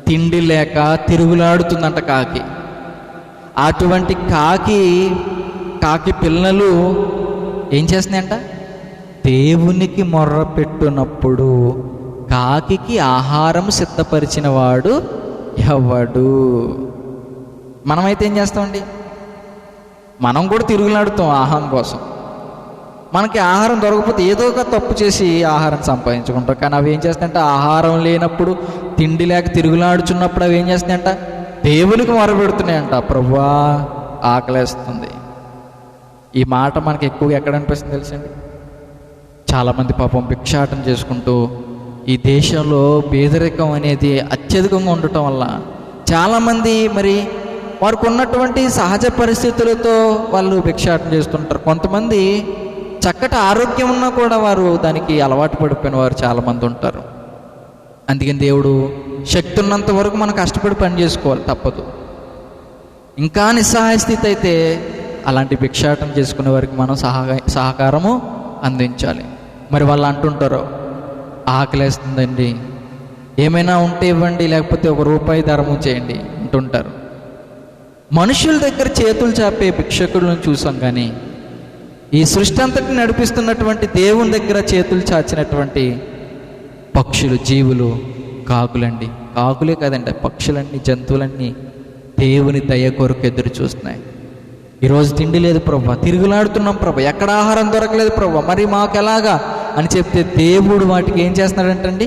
తిండి లేక తిరుగులాడుతుందంట కాకి. అటువంటి కాకి పిల్లలు ఏం చేస్తున్నాయంట? దేవునికి మొర్రపెట్టినప్పుడు కాకికి ఆహారం సిద్ధపరిచిన వాడు ఎవడు? మనమైతే ఏం చేస్తామండి? మనం కూడా తిరుగులాడుతాం ఆహారం కోసం. మనకి ఆహారం దొరకకపోతే ఏదో ఒక తప్పు చేసి ఆహారం సంపాదించుకుంటాం. కానీ అవి ఏం చేస్తాయంట? ఆహారం లేనప్పుడు, తిండి లేక తిరుగులాడుచున్నప్పుడు అవి ఏం చేస్తాయంట? దేవునికి మొరపెడుతున్నాయంట, ప్రభువా ఆకలేస్తుంది. ఈ మాట మనకి ఎక్కువగా ఎక్కడ అనిపిస్తుంది తెలుసండి? చాలామంది పాపం భిక్షాటన చేసుకుంటూ, ఈ దేశంలో పేదరికం అనేది అత్యధికంగా ఉండటం వల్ల చాలామంది మరి వారికి ఉన్నటువంటి సహజ పరిస్థితులతో వాళ్ళు భిక్షాటన చేస్తుంటారు. కొంతమంది చక్కటి ఆరోగ్యం ఉన్నా కూడా వారు దానికి అలవాటు పడిపోయిన వారు చాలామంది ఉంటారు. అందుకని దేవుడు శక్తి ఉన్నంత వరకు మనం కష్టపడి పని చేసుకోవాలి, తప్పదు. ఇంకా నిస్సహాయ స్థితి అయితే అలాంటి భిక్షాటన చేసుకునే వారికి మనం సహకారము అందించాలి. మరి వాళ్ళు అంటుంటారు, ఆకలేస్తుందండి, ఏమైనా ఉంటే ఇవ్వండి, లేకపోతే ₹1 ధర్మం చేయండి అంటుంటారు. మనుషుల దగ్గర చేతులు చాపే భిక్షకులను చూసాం, కానీ ఈ సృష్టి అంతటిని నడిపిస్తున్నటువంటి దేవుని దగ్గర చేతులు చాచినటువంటి పక్షులు, జీవులు, కాకులండి. కాకులే కాదండి, పక్షులన్నీ, జంతువులన్నీ దేవుని దయ కొరకు ఎదురు చూస్తున్నాయి. ఈరోజు తిండి లేదు ప్రభా, తిరుగులాడుతున్నాం ప్రభా, ఎక్కడ ఆహారం దొరకలేదు ప్రభా, మరి మాకు ఎలాగా అని చెప్తే దేవుడు వాటికి ఏం చేస్తున్నాడంటండి,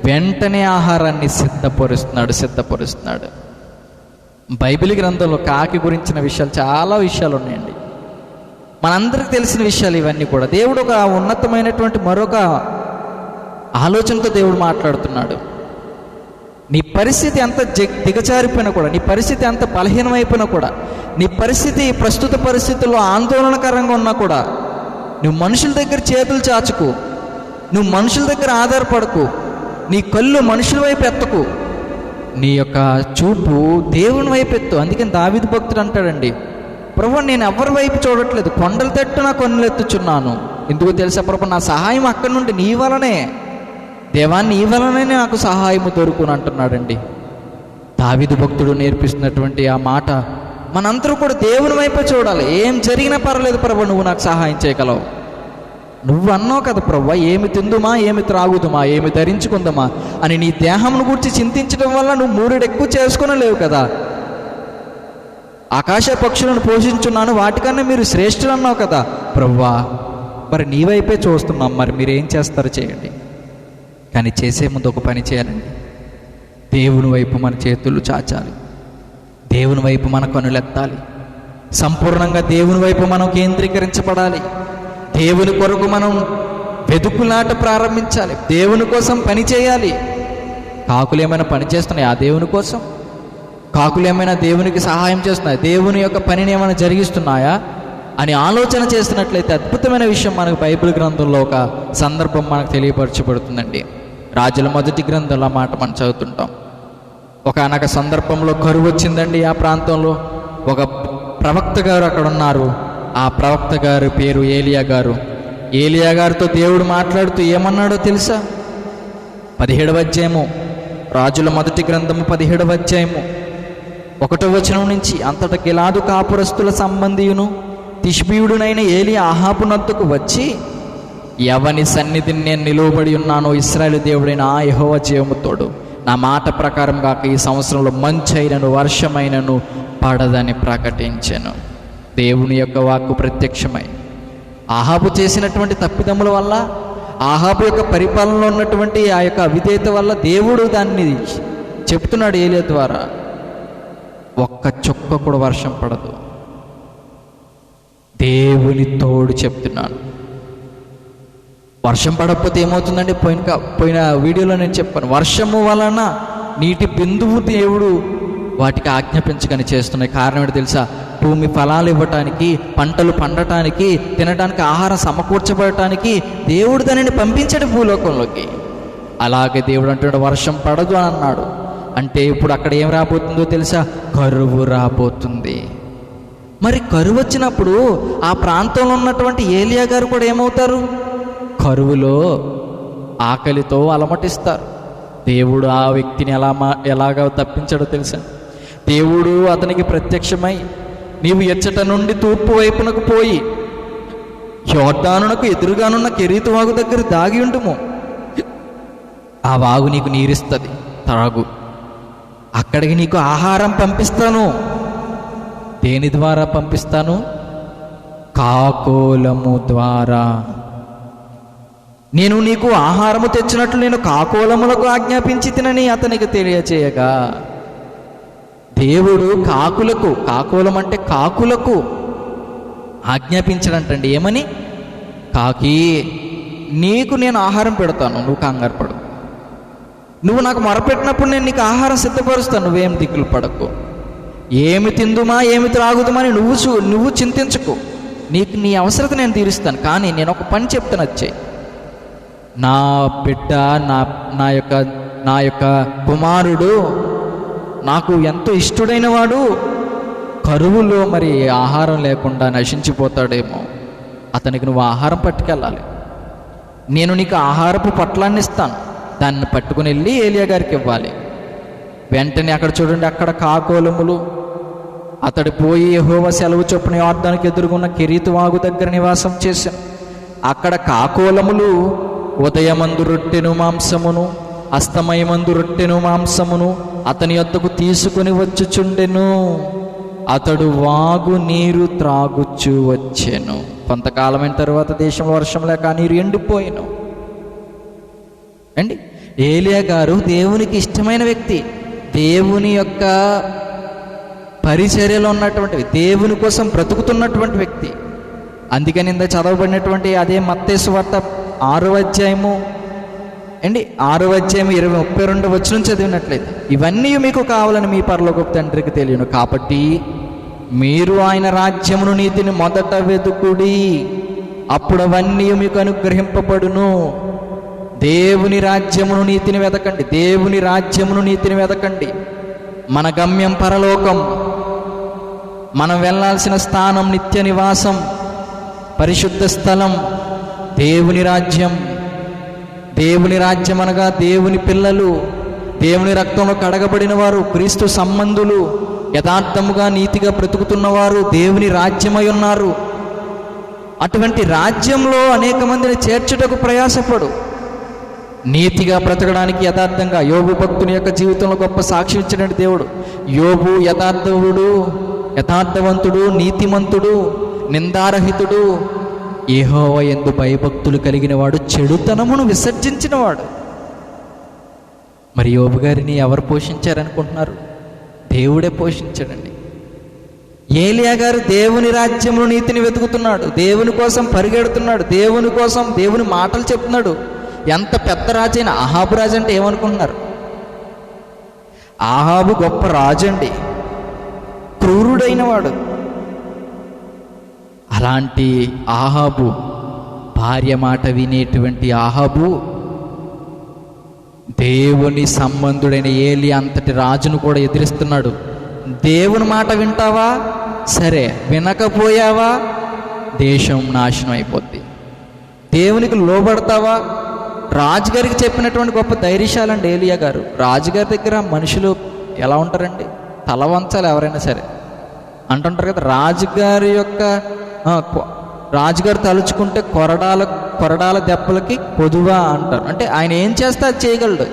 వెంటనే ఆహారాన్ని సిద్ధపరుస్తున్నాడు. బైబిల్ గ్రంథంలో కాకి గురించిన విషయాలు, చాలా విషయాలు ఉన్నాయండి. మనందరికి తెలిసిన విషయాలు ఇవన్నీ కూడా. దేవుడు ఒక ఉన్నతమైనటువంటి మరొక ఆలోచనతో దేవుడు మాట్లాడుతున్నాడు. నీ పరిస్థితి ఎంత దిగజారిపోయినా కూడా, నీ పరిస్థితి ఎంత బలహీనమైపోయినా కూడా, నీ పరిస్థితి ప్రస్తుత పరిస్థితుల్లో ఆందోళనకరంగా ఉన్నా కూడా, నువ్వు మనుషుల దగ్గర చేతులు చాచుకు, నువ్వు మనుషుల దగ్గర ఆధారపడకు, నీ కళ్ళు మనుషుల వైపు ఎత్తకు, నీ యొక్క చూపు దేవుని వైపు ఎత్తు. అందుకని దావీదు భక్తుడు అంటాడండి, ప్రభు నేను ఎవరి వైపు చూడట్లేదు, కొండల తట్టు నా కన్నులెత్తుచున్నాను. ఎందుకు తెలుసా ప్రభు, నా సహాయం అక్కడి నుండి నీ వలనే, దేవా నీ వలనే నాకు సహాయము దొరుకును అంటున్నాడండి. దావీదు భక్తుడు నేర్పిస్తున్నటువంటి ఆ మాట మనందరూ కూడా దేవుని వైపే చూడాలి. ఏం జరిగినా పర్లేదు ప్రభు, నువ్వు నాకు సహాయం చేయగలవు. నువ్వు అన్నావు కదా ప్రభు, ఏమి తిందుమా, ఏమి త్రాగుదుమా, ఏమి ధరించుకుందామా అని నీ దేహంను గురించి చింతించడం వల్ల నువ్వు 3 ఎక్కువ చేసుకుని లేవు కదా. ఆకాశ పక్షులను పోషించున్నాను, వాటికన్నా మీరు శ్రేష్ఠులు అన్నావు కదా ప్రభువా. మరి నీ వైపే చూస్తున్నాం, మరి మీరు ఏం చేస్తారో చేయండి. కానీ చేసే ముందు ఒక పని చేయాలండి, దేవుని వైపు మన చేతులు చాచాలి, దేవుని వైపు మన కనులెత్తాలి, సంపూర్ణంగా దేవుని వైపు మనం కేంద్రీకరించబడాలి. దేవుని కొరకు మనం వెతుకులాట ప్రారంభించాలి, దేవుని కోసం పని చేయాలి. కాకులు ఏమైనా పని చేస్తున్నాయి ఆ దేవుని కోసం? కాకులు ఏమైనా దేవునికి సహాయం చేస్తున్నాయా? దేవుని యొక్క పనిని ఏమైనా జరిగిస్తున్నాయా అని ఆలోచన చేస్తున్నట్లయితే అద్భుతమైన విషయం మనకు బైబిల్ గ్రంథంలో ఒక సందర్భం మనకు తెలియపరచబడుతుందండి. రాజుల మొదటి గ్రంథంలో మాట మనం చదువుతుంటాం. ఒకనొక సందర్భంలో కరువు వచ్చిందండి ఆ ప్రాంతంలో. ఒక ప్రవక్త గారు అక్కడ ఉన్నారు. ఆ ప్రవక్త గారి పేరు ఏలియా గారు. ఏలియా గారితో దేవుడు మాట్లాడుతూ ఏమన్నాడో తెలుసా? 17వ అధ్యాయము, రాజుల మొదటి గ్రంథము 17వ అధ్యాయము 1వ వచనం నుంచి, అంతట గిలాదు కాపురస్తుల సంబంధియును తిష్బీయుడునైన ఏలియా అహాబు నద్దకు వచ్చి, ఎవని సన్నిధిని నేను నిలువబడి ఉన్నానో ఇశ్రాయేలు దేవుడైన ఆ యెహోవా జీవముతోడు, నా మాట ప్రకారం కాక ఈ సంవత్సరంలో మంచైనను వర్షమైనను పడదని ప్రకటించాను. దేవుని యొక్క వాక్కు ప్రత్యక్షమై ఆహాబు చేసినటువంటి తప్పిదముల వల్ల, ఆహాబు యొక్క పరిపాలనలో ఉన్నటువంటి ఆ యొక్క అవిధేయత వల్ల దేవుడు దాన్ని చెప్తున్నాడు ఏలియా ద్వారా. ఒక్క చుక్క కూడా వర్షం పడదు. దేవుని తోడు చెప్తున్నాను. వర్షం పడకపోతే ఏమవుతుందండి? పోయిన వీడియోలో నేను చెప్పాను, వర్షము వలన నీటి బిందువు దేవుడు వాటికి ఆజ్ఞాపించగానే చేస్తున్నాయి. కారణం ఏంటి తెలుసా? భూమి ఫలాలు ఇవ్వటానికి, పంటలు పండటానికి, తినడానికి ఆహారం సమకూర్చబడటానికి దేవుడు దానిని పంపించాడు భూలోకంలోకి. అలాగే దేవుడు అంటున్నాడు వర్షం పడదు అని అన్నాడు. అంటే ఇప్పుడు అక్కడ ఏం రాబోతుందో తెలుసా? కరువు రాబోతుంది. మరి కరువు వచ్చినప్పుడు ఆ ప్రాంతంలో ఉన్నటువంటి ఏలియా గారు కూడా ఏమవుతారు? కరువులో ఆకలితో అలమటిస్తారు. దేవుడు ఆ వ్యక్తిని ఎలాగా తప్పించాడో తెలుసా? దేవుడు అతనికి ప్రత్యక్షమై, నీవు ఎచ్చట నుండి తూర్పు వైపునకు పోయి యోర్దానునకు ఎదురుగానున్న కెరీతు వాగు దగ్గర దాగి ఉండుము, ఆ వాగు నీకు నీరిస్తుంది, త్రాగు. అక్కడికి నీకు ఆహారం పంపిస్తాను. దేని ద్వారా పంపిస్తాను? కాకోలము ద్వారా. నేను నీకు ఆహారము తెచ్చినట్లు నేను కాకోలములకు ఆజ్ఞాపించి తినని అతనికి తెలియచేయగా, దేవుడు కాకులకు, కాకోలం అంటే కాకులకు ఆజ్ఞాపించడంటండి. ఏమని? కాకి, నీకు నేను ఆహారం పెడతాను, నువ్వు కంగారు పడు. నువ్వు నాకు మొరపెట్టినప్పుడు నేను నీకు ఆహారం సిద్ధపరుస్తాను, నువ్వేం దిగులు పడకు. ఏమి తిందుమా ఏమి త్రాగుదుమా అని నువ్వు చింతించకు, నీకు నీ అవసరత నేను తీరుస్తాను. కానీ నేను ఒక పని చెప్తాను, వచ్చే నా బిడ్డ నా యొక్క కుమారుడు నాకు ఎంతో ఇష్టడైన వాడు కరువులో మరి ఆహారం లేకుండా నశించిపోతాడేమో, అతనికి నువ్వు ఆహారం పట్టుకెళ్ళాలి. నేను నీకు ఆహారపు పొట్లాన్ని ఇస్తాను, దాన్ని పట్టుకుని వెళ్ళి ఏలియా గారికి ఇవ్వాలి. వెంటనే అక్కడ చూడండి, అక్కడ కాకోలములు. అతడు పోయి యెహోవా సెలవు చొప్పున యోర్దానుకు ఎదురుగున్న కెరీతు వాగు దగ్గర నివాసం చేశాను. అక్కడ కాకోలములు ఉదయమందు రొట్టెను మాంసమును అస్తమయమందు రొట్టెను మాంసమును అతని యొద్దకు తీసుకుని వచ్చుచుండెను. అతడు వాగు నీరు త్రాగుచూ వచ్చెను. కొంతకాలమైన తర్వాత దేశంలో వర్షం లేక ఆ నీరు ఎండిపోయాను అండి. ఏలియా గారు దేవునికి ఇష్టమైన వ్యక్తి, దేవుని యొక్క పరిచర్యలో ఉన్నటువంటి, దేవుని కోసం బ్రతుకుతున్నటువంటి వ్యక్తి. అందుకని ఇంత చదవబడినటువంటి అదే మత్తయి సువార్త 6వ అధ్యాయము అండి, 6వ అధ్యాయం 32 వచనం చదివినట్లయితే, ఇవన్నీ మీకు కావాలని మీ పరలోకపు తండ్రికి తెలియను, కాబట్టి మీరు ఆయన రాజ్యమును నీతిని మొదట వెతుకుడి, అప్పుడు అవన్నీ మీకు అనుగ్రహింపబడును. దేవుని రాజ్యమును నీతిని వెతకండి, దేవుని రాజ్యమును నీతిని వెతకండి. మన గమ్యం పరలోకం, మనం వెళ్ళాల్సిన స్థానం నిత్య నివాసం, పరిశుద్ధ స్థలం, దేవుని రాజ్యం. దేవుని రాజ్యం అనగా దేవుని పిల్లలు, దేవుని రక్తంలో కడగబడిన వారు, క్రీస్తు సంబంధులు, యథార్థముగా నీతిగా బ్రతుకుతున్నవారు దేవుని రాజ్యమై ఉన్నారు. అటువంటి రాజ్యంలో అనేక మందిని చేర్చుటకు ప్రయాసపడు. నీతిగా బ్రతకడానికి యథార్థంగా, యోబు భక్తుని యొక్క జీవితంలో గొప్ప సాక్ష్యం ఇచ్చినటువంటి దేవుడు. యోబు యథార్థవంతుడు, నీతిమంతుడు, నిందారహితుడు, యెహోవా యందు భయభక్తులు కలిగిన వాడు, చెడుతనమును విసర్జించినవాడు. మరి యోబు గారిని ఎవరు పోషించారనుకుంటున్నారు? దేవుడే పోషించాడండి. ఏలియా గారు దేవుని రాజ్యమును నీతిని వెతుకుతున్నాడు, దేవుని కోసం పరిగెడుతున్నాడు, దేవుని కోసం దేవుని మాటలు చెప్తున్నాడు. ఎంత పెద్ద రాజు అయినా, అహాబు రాజు అంటే ఏమనుకుంటున్నారు? అహాబు గొప్ప రాజు అండి, క్రూరుడైన వాడు. అలాంటి అహాబు భార్య మాట వినేటువంటి అహాబు దేవుని సంబంధుడైన ఏలి అంతటి రాజును కూడా ఎదిరిస్తున్నాడు. దేవుని మాట వింటావా సరే, వినకపోయావా దేశం నాశనం అయిపోద్ది. దేవునికి లోబడతావా? రాజుగారికి చెప్పినటువంటి గొప్ప ధైర్యశాలండి ఏలియా గారు. రాజుగారి దగ్గర మనుషులు ఎలా ఉంటారండి? తల వంచాలి ఎవరైనా సరే అంటుంటారు కదా. రాజుగారు తలుచుకుంటే కొరడాల దెబ్బలకి పొదువా అంటారు. అంటే ఆయన ఏం చేస్తే అది చేయగలడు.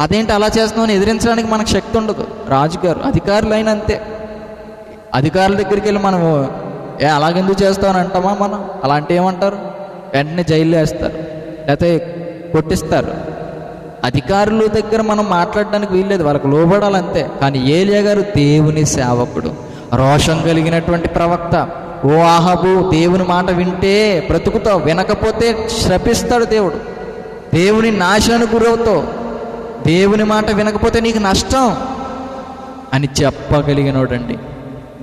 అదేంటి అలా చేస్తున్నామని ఎదిరించడానికి మనకు శక్తి ఉండదు. రాజుగారు, అధికారులు అయినా అంతే. అధికారుల దగ్గరికి వెళ్ళి మనం అలాగెందుకు చేస్తామని అంటామా? మనం అలాంటి ఏమంటారు? వెంటనే జైల్లో వేస్తారు, లేకపోతే కొట్టిస్తారు. అధికారుల దగ్గర మనం మాట్లాడడానికి వీల్లేదు, వాళ్ళకు లోబడాలంతే. కానీ ఏలియా గారు దేవుని సేవకుడు, రోషం కలిగినటువంటి ప్రవక్త. ఓ అహాబు, దేవుని మాట వింటే బ్రతుకుతావు, వినకపోతే శపిస్తాడు దేవుడు. దేవుని నాశనానికి గురవుతావు, దేవుని మాట వినకపోతే నీకు నష్టం అని చెప్పగలిగినోడండి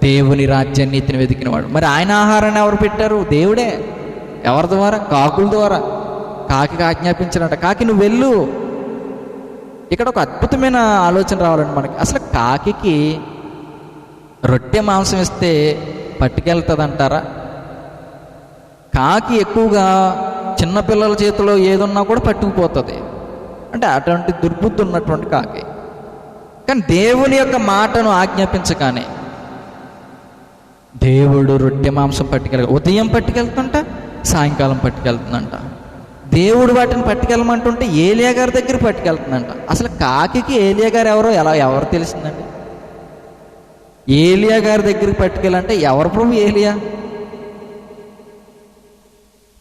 దేవుని రాజ్యాన్ని నీతిని వెతికినవాడు. మరి ఆయన ఆహారాన్ని ఎవరు పెట్టారు? దేవుడే. ఎవరి ద్వారా? కాకుల ద్వారా. కాకి ఆజ్ఞాపించాడంట, కాకి నువ్వు వెళ్ళు. ఇక్కడ ఒక అద్భుతమైన ఆలోచన రావాలండి మనకి. అసలు కాకి రొట్టె మాంసం ఇస్తే పట్టుకెళ్తుందంటారా? కాకి ఎక్కువగా చిన్నపిల్లల చేతిలో ఏదున్నా కూడా పట్టుకుపోతుంది. అంటే అటువంటి దుర్బుద్ధి ఉన్నటువంటి కాకి. కానీ దేవుని యొక్క మాటను ఆజ్ఞాపించగానే దేవుడు రొట్టె మాంసం ఉదయం పట్టుకెళ్తుంట, సాయంకాలం పట్టుకెళ్తుందంట. దేవుడు వాటిని పట్టుకెళ్ళమంటుంటే ఏలియా గారి దగ్గర పట్టుకెళ్తుందంట. అసలు కాకి ఏలియా గారు ఎవరు తెలిసిందండి? ఏలియా గారి దగ్గరికి పట్టుకెళ్ళంటే ఎవరు ప్రభు ఏలియా?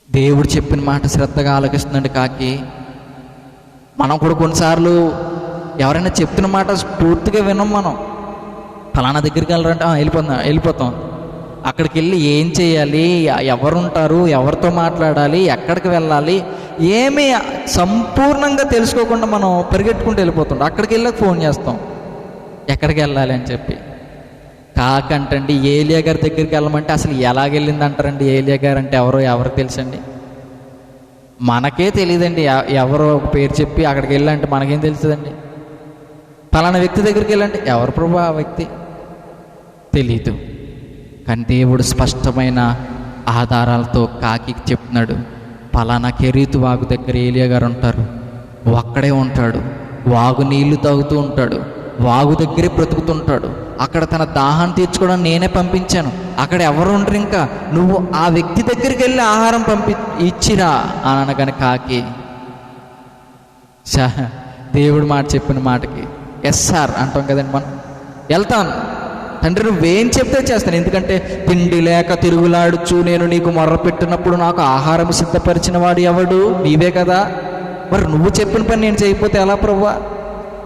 దేవుడు చెప్పిన మాట శ్రద్ధగా ఆలకిస్తుందండి కాకి. మనం కూడా కొన్నిసార్లు ఎవరైనా చెప్తున్న మాట పూర్తిగా వినం. మనం ఫలానా దగ్గరికి వెళ్ళరంటే వెళ్ళిపోతాం. అక్కడికి వెళ్ళి ఏం చేయాలి, ఎవరుంటారు, ఎవరితో మాట్లాడాలి, ఎక్కడికి వెళ్ళాలి, ఏమీ సంపూర్ణంగా తెలుసుకోకుండా మనం పరిగెట్టుకుంటూ వెళ్ళిపోతుంటాం. అక్కడికి వెళ్ళాక ఫోన్ చేస్తాం ఎక్కడికి వెళ్ళాలి అని చెప్పి. కాకంటండి ఏలియా గారి దగ్గరికి వెళ్ళమంటే అసలు ఎలాగెళ్ళింది అంటారండి. ఏలియా గారు అంటే ఎవరికి తెలుసండి? మనకే తెలియదండి. ఎవరో ఒక పేరు చెప్పి అక్కడికి వెళ్ళంటే మనకేం తెలుస్తుందండి? పలానా వ్యక్తి దగ్గరికి వెళ్ళంటే ఎవరు ప్రభు ఆ వ్యక్తి తెలీదు. కానీ దేవుడు స్పష్టమైన ఆధారాలతో కాకి చెప్తున్నాడు, పలానా కెరీతు వాగు దగ్గర ఏలియా గారు ఉంటారు, అక్కడే ఉంటాడు, వాగు నీళ్లు తాగుతూ ఉంటాడు, వాగు దగ్గరే బ్రతుకుతుంటాడు, అక్కడ తన దాహాన్ని తీర్చుకోవడానికి నేనే పంపించాను, అక్కడ ఎవరు ఉండరు, ఇంకా నువ్వు ఆ వ్యక్తి దగ్గరికి వెళ్ళి ఆహారం ఇచ్చిరా అని అనగానే కాకి దేవుడు మాట చెప్పిన మాటకి ఎస్ సార్ అంటాం కదండి మనం. వెళ్తాను తండ్రి, నువ్వేం చెప్తే చేస్తాను, ఎందుకంటే తిండి లేక తిరుగులాడుచు నేను నీకు మొర్ర పెట్టినప్పుడు నాకు ఆహారం సిద్ధపరిచిన వాడు ఎవడు? నీవే కదా. మరి నువ్వు చెప్పిన పని నేను చేయకపోతే ఎలా ప్రభువా?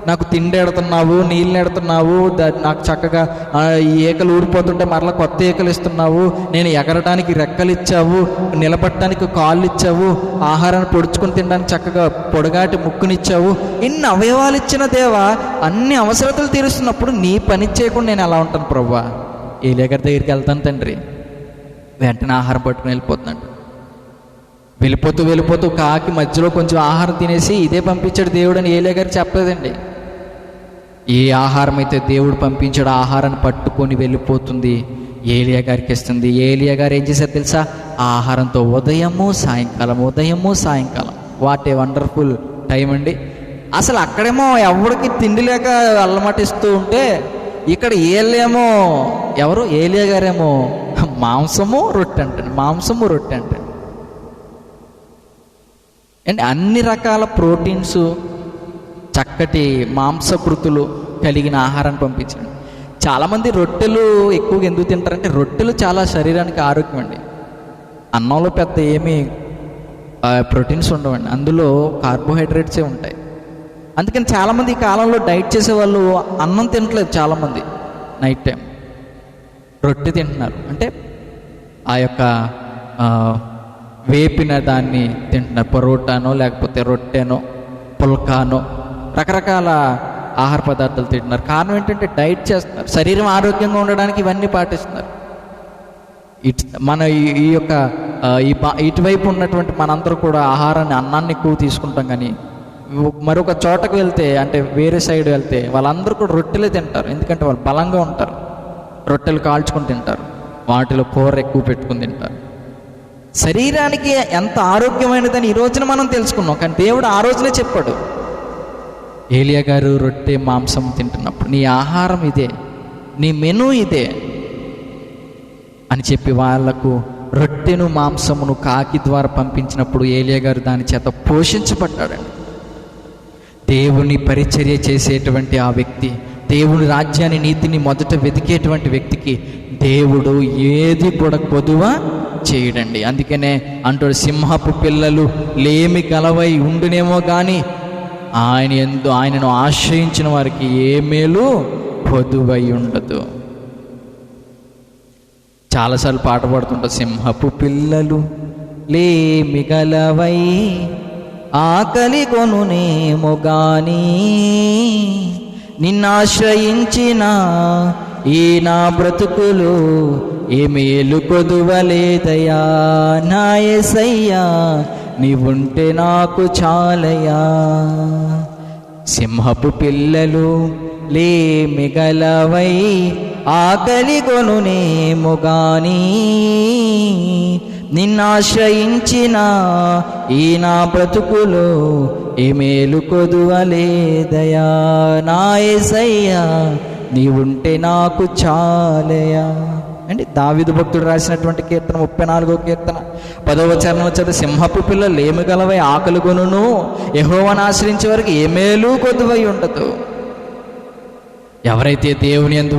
నాకు తిండి ఎడుతున్నావు, నీళ్ళు ఎడుతున్నావు, నాకు చక్కగా ఈ ఏకలు ఊడిపోతుంటే మరలా కొత్త ఏకలు ఇస్తున్నావు, నేను ఎగరడానికి రెక్కలు ఇచ్చావు, నిలబట్టడానికి కాళ్ళు ఇచ్చావు, ఆహారాన్ని పొడుచుకొని తినడానికి చక్కగా పొడగాటి ముక్కునిచ్చావు, ఇన్ని అవయవాలు ఇచ్చిన దేవా, అన్ని అవసరతలు తీరుస్తున్నప్పుడు నీ పని చేయకుండా నేను ఎలా ఉంటాను ప్రభువా? ఏలియా గారి దగ్గరికి వెళ్తాను తండ్రి. వెంటనే ఆహారం పట్టుకుని వెళ్ళిపోతున్నాడు. వెళ్ళిపోతూ కాకి మధ్యలో కొంచెం ఆహారం తినేసి ఇదే పంపించాడు దేవుడు అని ఏలియా గారు చెప్పలేదండి. ఏ ఆహారం అయితే దేవుడు పంపించాడు ఆ ఆహారాన్ని పట్టుకొని వెళ్ళిపోతుంది, ఏలియా గారికి ఇస్తుంది. ఏలియా గారు ఏం చేశారు తెలుసా? ఆ ఆహారంతో ఉదయము సాయంకాలం వాట్ ఏ వండర్ఫుల్ టైం అండి. అసలు అక్కడేమో ఎవరికి తిండి లేక అల్లమటిస్తూ ఉంటే, ఇక్కడ ఏలేమో ఎవరు ఏలియా గారేమో మాంసము రొట్టె అంటండి. అండ్ అన్ని రకాల ప్రోటీన్స్, చక్కటి మాంసకృతులు కలిగిన ఆహారాన్ని పంపించండి. చాలామంది రొట్టెలు ఎక్కువగా ఎందుకు తింటారంటే, రొట్టెలు చాలా శరీరానికి ఆరోగ్యం అండి. అన్నంలో పెద్ద ఏమీ ప్రోటీన్స్ ఉండవండి, అందులో కార్బోహైడ్రేట్సే ఉంటాయి. అందుకని చాలామంది ఈ కాలంలో డైట్ చేసేవాళ్ళు అన్నం తినట్లేదు. చాలామంది నైట్ టైం రొట్టె తింటున్నారు. అంటే ఆ యొక్క వేపిన దాన్ని తింటున్నారు, పరోటానో లేకపోతే రొట్టెనో పుల్కానో రకరకాల ఆహార పదార్థాలు తింటున్నారు. కారణం ఏంటంటే డైట్ చేస్తున్నారు, శరీరం ఆరోగ్యంగా ఉండడానికి ఇవన్నీ పాటిస్తున్నారు. మన ఈ యొక్క ఇటువైపు ఉన్నటువంటి మనందరూ కూడా ఆహారాన్ని, అన్నాన్ని ఎక్కువ తీసుకుంటాం. కానీ మరొక చోటకు వెళ్తే, అంటే వేరే సైడ్ వెళ్తే వాళ్ళందరూ కూడా రొట్టెలే తింటారు. ఎందుకంటే వాళ్ళు బలంగా ఉంటారు, రొట్టెలు కాల్చుకొని తింటారు, వాటిలో కూర ఎక్కువ పెట్టుకుని తింటారు. శరీరానికి ఎంత ఆరోగ్యమైనదని ఈ రోజున మనం తెలుసుకున్నాం. కానీ దేవుడు ఆ రోజునే చెప్పాడు, ఏలియా గారు రొట్టె మాంసం తింటున్నప్పుడు నీ ఆహారం ఇదే, నీ మెనూ ఇదే అని చెప్పి వాళ్లకు రొట్టెను మాంసమును కాకి ద్వారా పంపించినప్పుడు ఏలియా గారు దాని చేత పోషించబడ్డాడండి. దేవుని పరిచర్య చేసేటువంటి ఆ వ్యక్తి, దేవుని రాజ్యాన్ని, నీతిని మొదట వెతికేటువంటి వ్యక్తికి దేవుడు ఏది కూడా కొదువ చేయడండి. అందుకనే అంటాడు, సింహపు పిల్లలు లేమి గలవై ఉండునేమో కానీ ఆయనను ఆశ్రయించిన వారికి ఏ మేలు కొదువై ఉండదు. చాలాసార్లు పాట పాడుతుంటారు, సింహపు పిల్లలు లేమి గలవై ఆకలి కొనునేమో గాని నిన్నాశ్రయించిన ఈ నా బ్రతుకులు ఏ మేలు కొదువలేదయా, నా యేసయ్యా నీవుంటే నాకు చాలయా. సింహపు పిల్లలు లేమి గలవై ఆకలి కొనునేమో గాని నిన్నాశ్రయించిన ఈ నా బ్రతుకులో ఏ మేలు కొదువలేదయా, నా యేసయ్యా నీవుంటే నాకు చాలయా. అంటే దావీదు భక్తుడు రాసినటువంటి కీర్తన 34వ కీర్తన 10వ చరణం వచ్చేది, సింహపు పిల్లలు ఏమి గలవై ఆకలి కొనును, యెహోవాను ఆశ్రయించే వారికి ఏ మేలు కొదువై ఉండదు. ఎవరైతే దేవుని యందు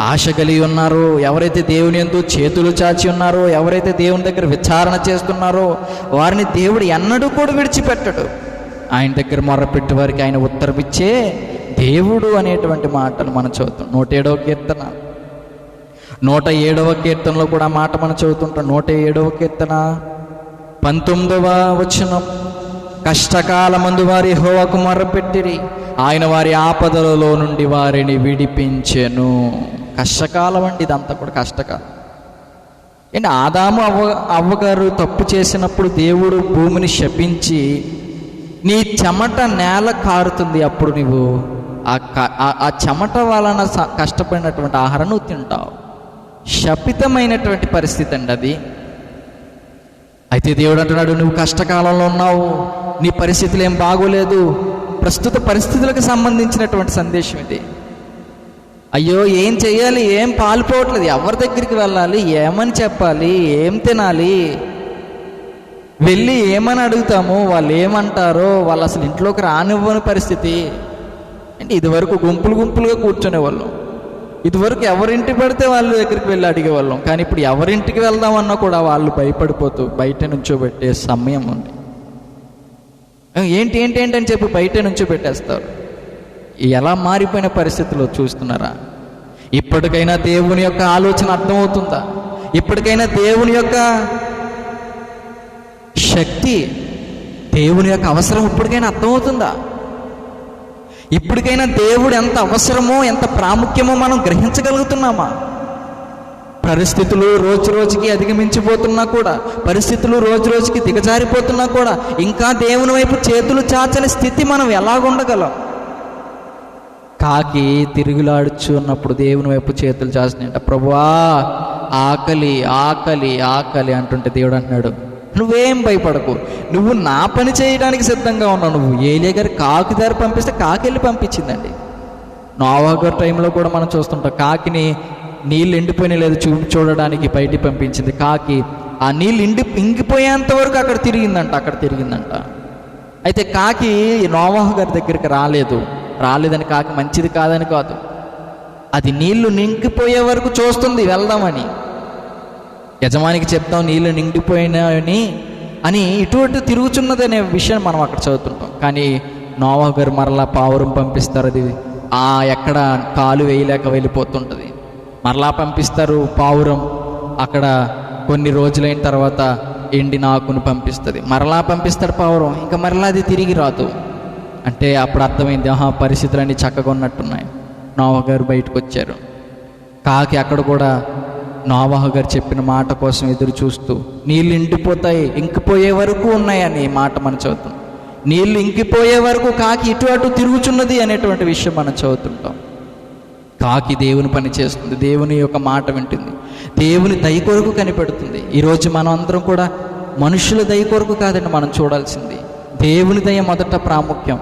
ఆశ కలిగి ఉన్నారో, ఎవరైతే దేవుని యందు చేతులు చాచి ఉన్నారో, ఎవరైతే దేవుని దగ్గర విచారణ చేస్తున్నారో వారిని దేవుడు ఎన్నడూ కూడా విడిచిపెట్టడు. ఆయన దగ్గర మొర్రపెట్టే వారికి ఆయన ఉత్తరమిచ్చే దేవుడు అనేటువంటి మాటలు మనం చూద్దాం. 107వ కీర్తన 107వ కీర్తనలో కూడా ఆ మాట మనం చదువుతుంటాం. 107వ కీర్తన 19వ వచనం, కష్టకాలమందు వారి యెహోవాకు మొర్రపెట్టిరి, ఆయన వారి ఆపదలలో నుండి వారిని విడిపించెను. కష్టకాలం అండి, ఇదంతా కూడా కష్టకాలం. ఏంటి, ఆదాము అవ్వగారు తప్పు చేసినప్పుడు దేవుడు భూమిని శపించి, నీ చెమట నేల కారుతుంది, అప్పుడు నువ్వు ఆ చెమట వలన కష్టపడినటువంటి ఆహారం నువ్వు తింటావు. శపితమైనటువంటి పరిస్థితి అండి అది. అయితే దేవుడు అంటున్నాడు, నువ్వు కష్టకాలంలో ఉన్నావు, నీ పరిస్థితులు ఏం బాగోలేదు. ప్రస్తుత పరిస్థితులకు సంబంధించినటువంటి సందేశం ఇది. అయ్యో ఏం చెయ్యాలి, ఏం పాలుపోవట్లేదు, ఎవరి దగ్గరికి వెళ్ళాలి, ఏమని చెప్పాలి, ఏం తినాలి, వెళ్ళి ఏమని అడుగుతాము, వాళ్ళు ఏమంటారో, వాళ్ళు అసలు ఇంట్లోకి రానివ్వని పరిస్థితి. అంటే ఇదివరకు గుంపులుగా కూర్చునేవాళ్ళం, ఇదివరకు ఎవరింటి పడితే వాళ్ళ దగ్గరికి వెళ్ళి అడిగేవాళ్ళం. కానీ ఇప్పుడు ఎవరింటికి వెళ్దామన్నా కూడా వాళ్ళు భయపడిపోతూ బయట నుంచోబెట్టే సమయం ఉంది. ఏంటి ఏంటి ఏంటి అని చెప్పి బయట నుంచోబెట్టేస్తారు. ఎలా మారిపోయిన పరిస్థితుల్లో చూస్తున్నారా? ఇప్పటికైనా దేవుని యొక్క ఆలోచన అర్థమవుతుందా? ఇప్పటికైనా దేవుని యొక్క శక్తి, దేవుని యొక్క అవసరం ఇప్పటికైనా అర్థమవుతుందా? ఇప్పటికైనా దేవుడు ఎంత అవసరమో, ఎంత ప్రాముఖ్యమో మనం గ్రహించగలుగుతున్నామా? పరిస్థితులు రోజు రోజుకి అధిగమించిపోతున్నా కూడా, పరిస్థితులు రోజు రోజుకి దిగజారిపోతున్నా కూడా, ఇంకా దేవుని వైపు చేతులు చాచని స్థితి మనం ఎలాగుండగలం? కాకి తిరుగులాడుచు ఉన్నప్పుడు దేవుని వైపు చేతులు చాచినాయంట. ప్రభువా ఆకలి ఆకలి ఆకలి అంటుంటే దేవుడు అంటున్నాడు, నువ్వేం భయపడకు, నువ్వు నా పని చేయడానికి సిద్ధంగా ఉన్నావు. నువ్వు ఏలియా గారి కాకి దారి పంపిస్తే కాకి వెళ్ళి పంపించిందండి. నోవాహు గారి టైంలో కూడా మనం చూస్తుంటాం, కాకిని నీళ్ళు ఎండిపోయినా లేదు చూడడానికి బయటికి పంపించింది. కాకి ఆ నీళ్ళు ఇంగిపోయేంత వరకు అక్కడ తిరిగిందంట. అయితే కాకి నోవాహు గారి దగ్గరికి రాలేదని కాకి మంచిది కాదని కాదు, అది నీళ్లు నిండిపోయే వరకు చూస్తుంది వెళ్దామని. యజమానికి చెప్తాం నీళ్ళు నిండిపోయినాయని అని ఇటు తిరుగుతున్నది అనే విషయం మనం అక్కడ చదువుతుంటాం. కానీ నోవాహు గారు మరలా పావురం పంపిస్తారు, అది ఎక్కడ కాలు వేయలేక వెళ్ళిపోతుంటుంది. మరలా పంపిస్తారు పావురం, అక్కడ కొన్ని రోజులైన తర్వాత ఎండిన ఆకును పంపిస్తుంది. మరలా పంపిస్తాడు పావురం, ఇంకా మరలా అది తిరిగి రాదు. అంటే అప్పుడు అర్థమైంది, పరిస్థితులన్నీ చక్కగా ఉన్నట్టున్నాయి. నోవాహు గారు బయటకు వచ్చారు. కాకి అక్కడ కూడా నోవాహు గారు చెప్పిన మాట కోసం ఎదురు చూస్తూ, నీళ్ళు ఇంకిపోతాయి, ఇంకిపోయే వరకు ఉన్నాయని మాట మనం చదువుతాం. నీళ్ళు ఇంకిపోయే వరకు కాకి ఇటు అటు తిరుగుచున్నది అనేటువంటి విషయం మనం చదువుతుంటాం. కాకి దేవుని పని చేస్తుంది, దేవుని యొక్క మాట వింటుంది, దేవుని దయ కొరకు కనిపెడుతుంది. ఈరోజు మనం అందరం కూడా మనుషుల దయ కొరకు కాదండి మనం చూడాల్సింది, దేవుని దయ మొదట ప్రాముఖ్యం.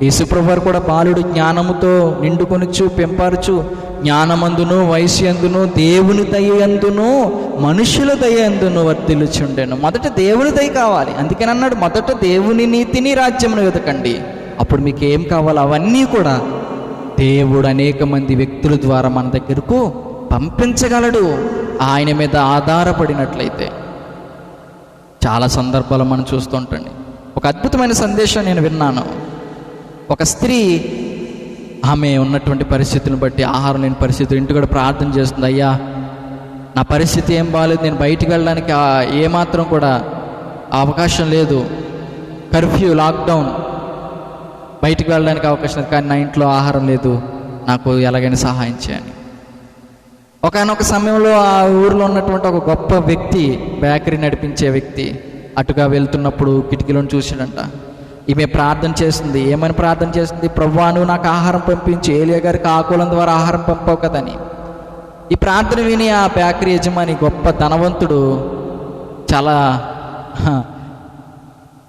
యేసుప్రభువు వారు కూడా బాలుడు జ్ఞానముతో నిండుకొనుచు పెంపారుచు, జ్ఞానమందును వయస్సు దేవుని దయ అందును మనుషుల దయ అందును వర్ధిల్లుచుండెను. మొదట దేవుని దయ కావాలి. అందుకని అన్నాడు, మొదట దేవుని నీతిని రాజ్యమును వెతకండి, అప్పుడు మీకు ఏం కావాలో అవన్నీ కూడా దేవుడు అనేక మంది వ్యక్తుల ద్వారా మన దగ్గరకు పంపించగలడు, ఆయన మీద ఆధారపడినట్లయితే. చాలా సందర్భాలు మనం చూస్తుంటండి. ఒక అద్భుతమైన సందేశం నేను విన్నాను. ఒక స్త్రీ ఆమె ఉన్నటువంటి పరిస్థితులను బట్టి, ఆహారం లేని పరిస్థితులు, ఇంటి కూడా ప్రార్థన చేస్తుంది, అయ్యా నా పరిస్థితి ఏం బాగాలేదు, నేను బయటికి వెళ్ళడానికి ఏమాత్రం కూడా అవకాశం లేదు, కర్ఫ్యూ, లాక్డౌన్, బయటికి వెళ్ళడానికి అవకాశం లేదు, కానీ నా ఇంట్లో ఆహారం లేదు, నాకు ఎలాగైనా సహాయం చేయని. ఒకనొక సమయంలో ఆ ఊరిలో ఉన్నటువంటి ఒక గొప్ప వ్యక్తి, బేకరీ నడిపించే వ్యక్తి, అటుగా వెళ్తున్నప్పుడు కిటికీలను చూసాడంట. ఈమె ప్రార్థన చేస్తుంది. ఏమని ప్రార్థన చేస్తుంది? ప్రభువా నువ్వు నాకు ఆహారం పంపించి, ఏలియా గారికి ఆకులం ద్వారా ఆహారం పంపావు కదని. ఈ ప్రార్థన విని ఆ బేకరీ యజమాని, గొప్ప ధనవంతుడు, చాలా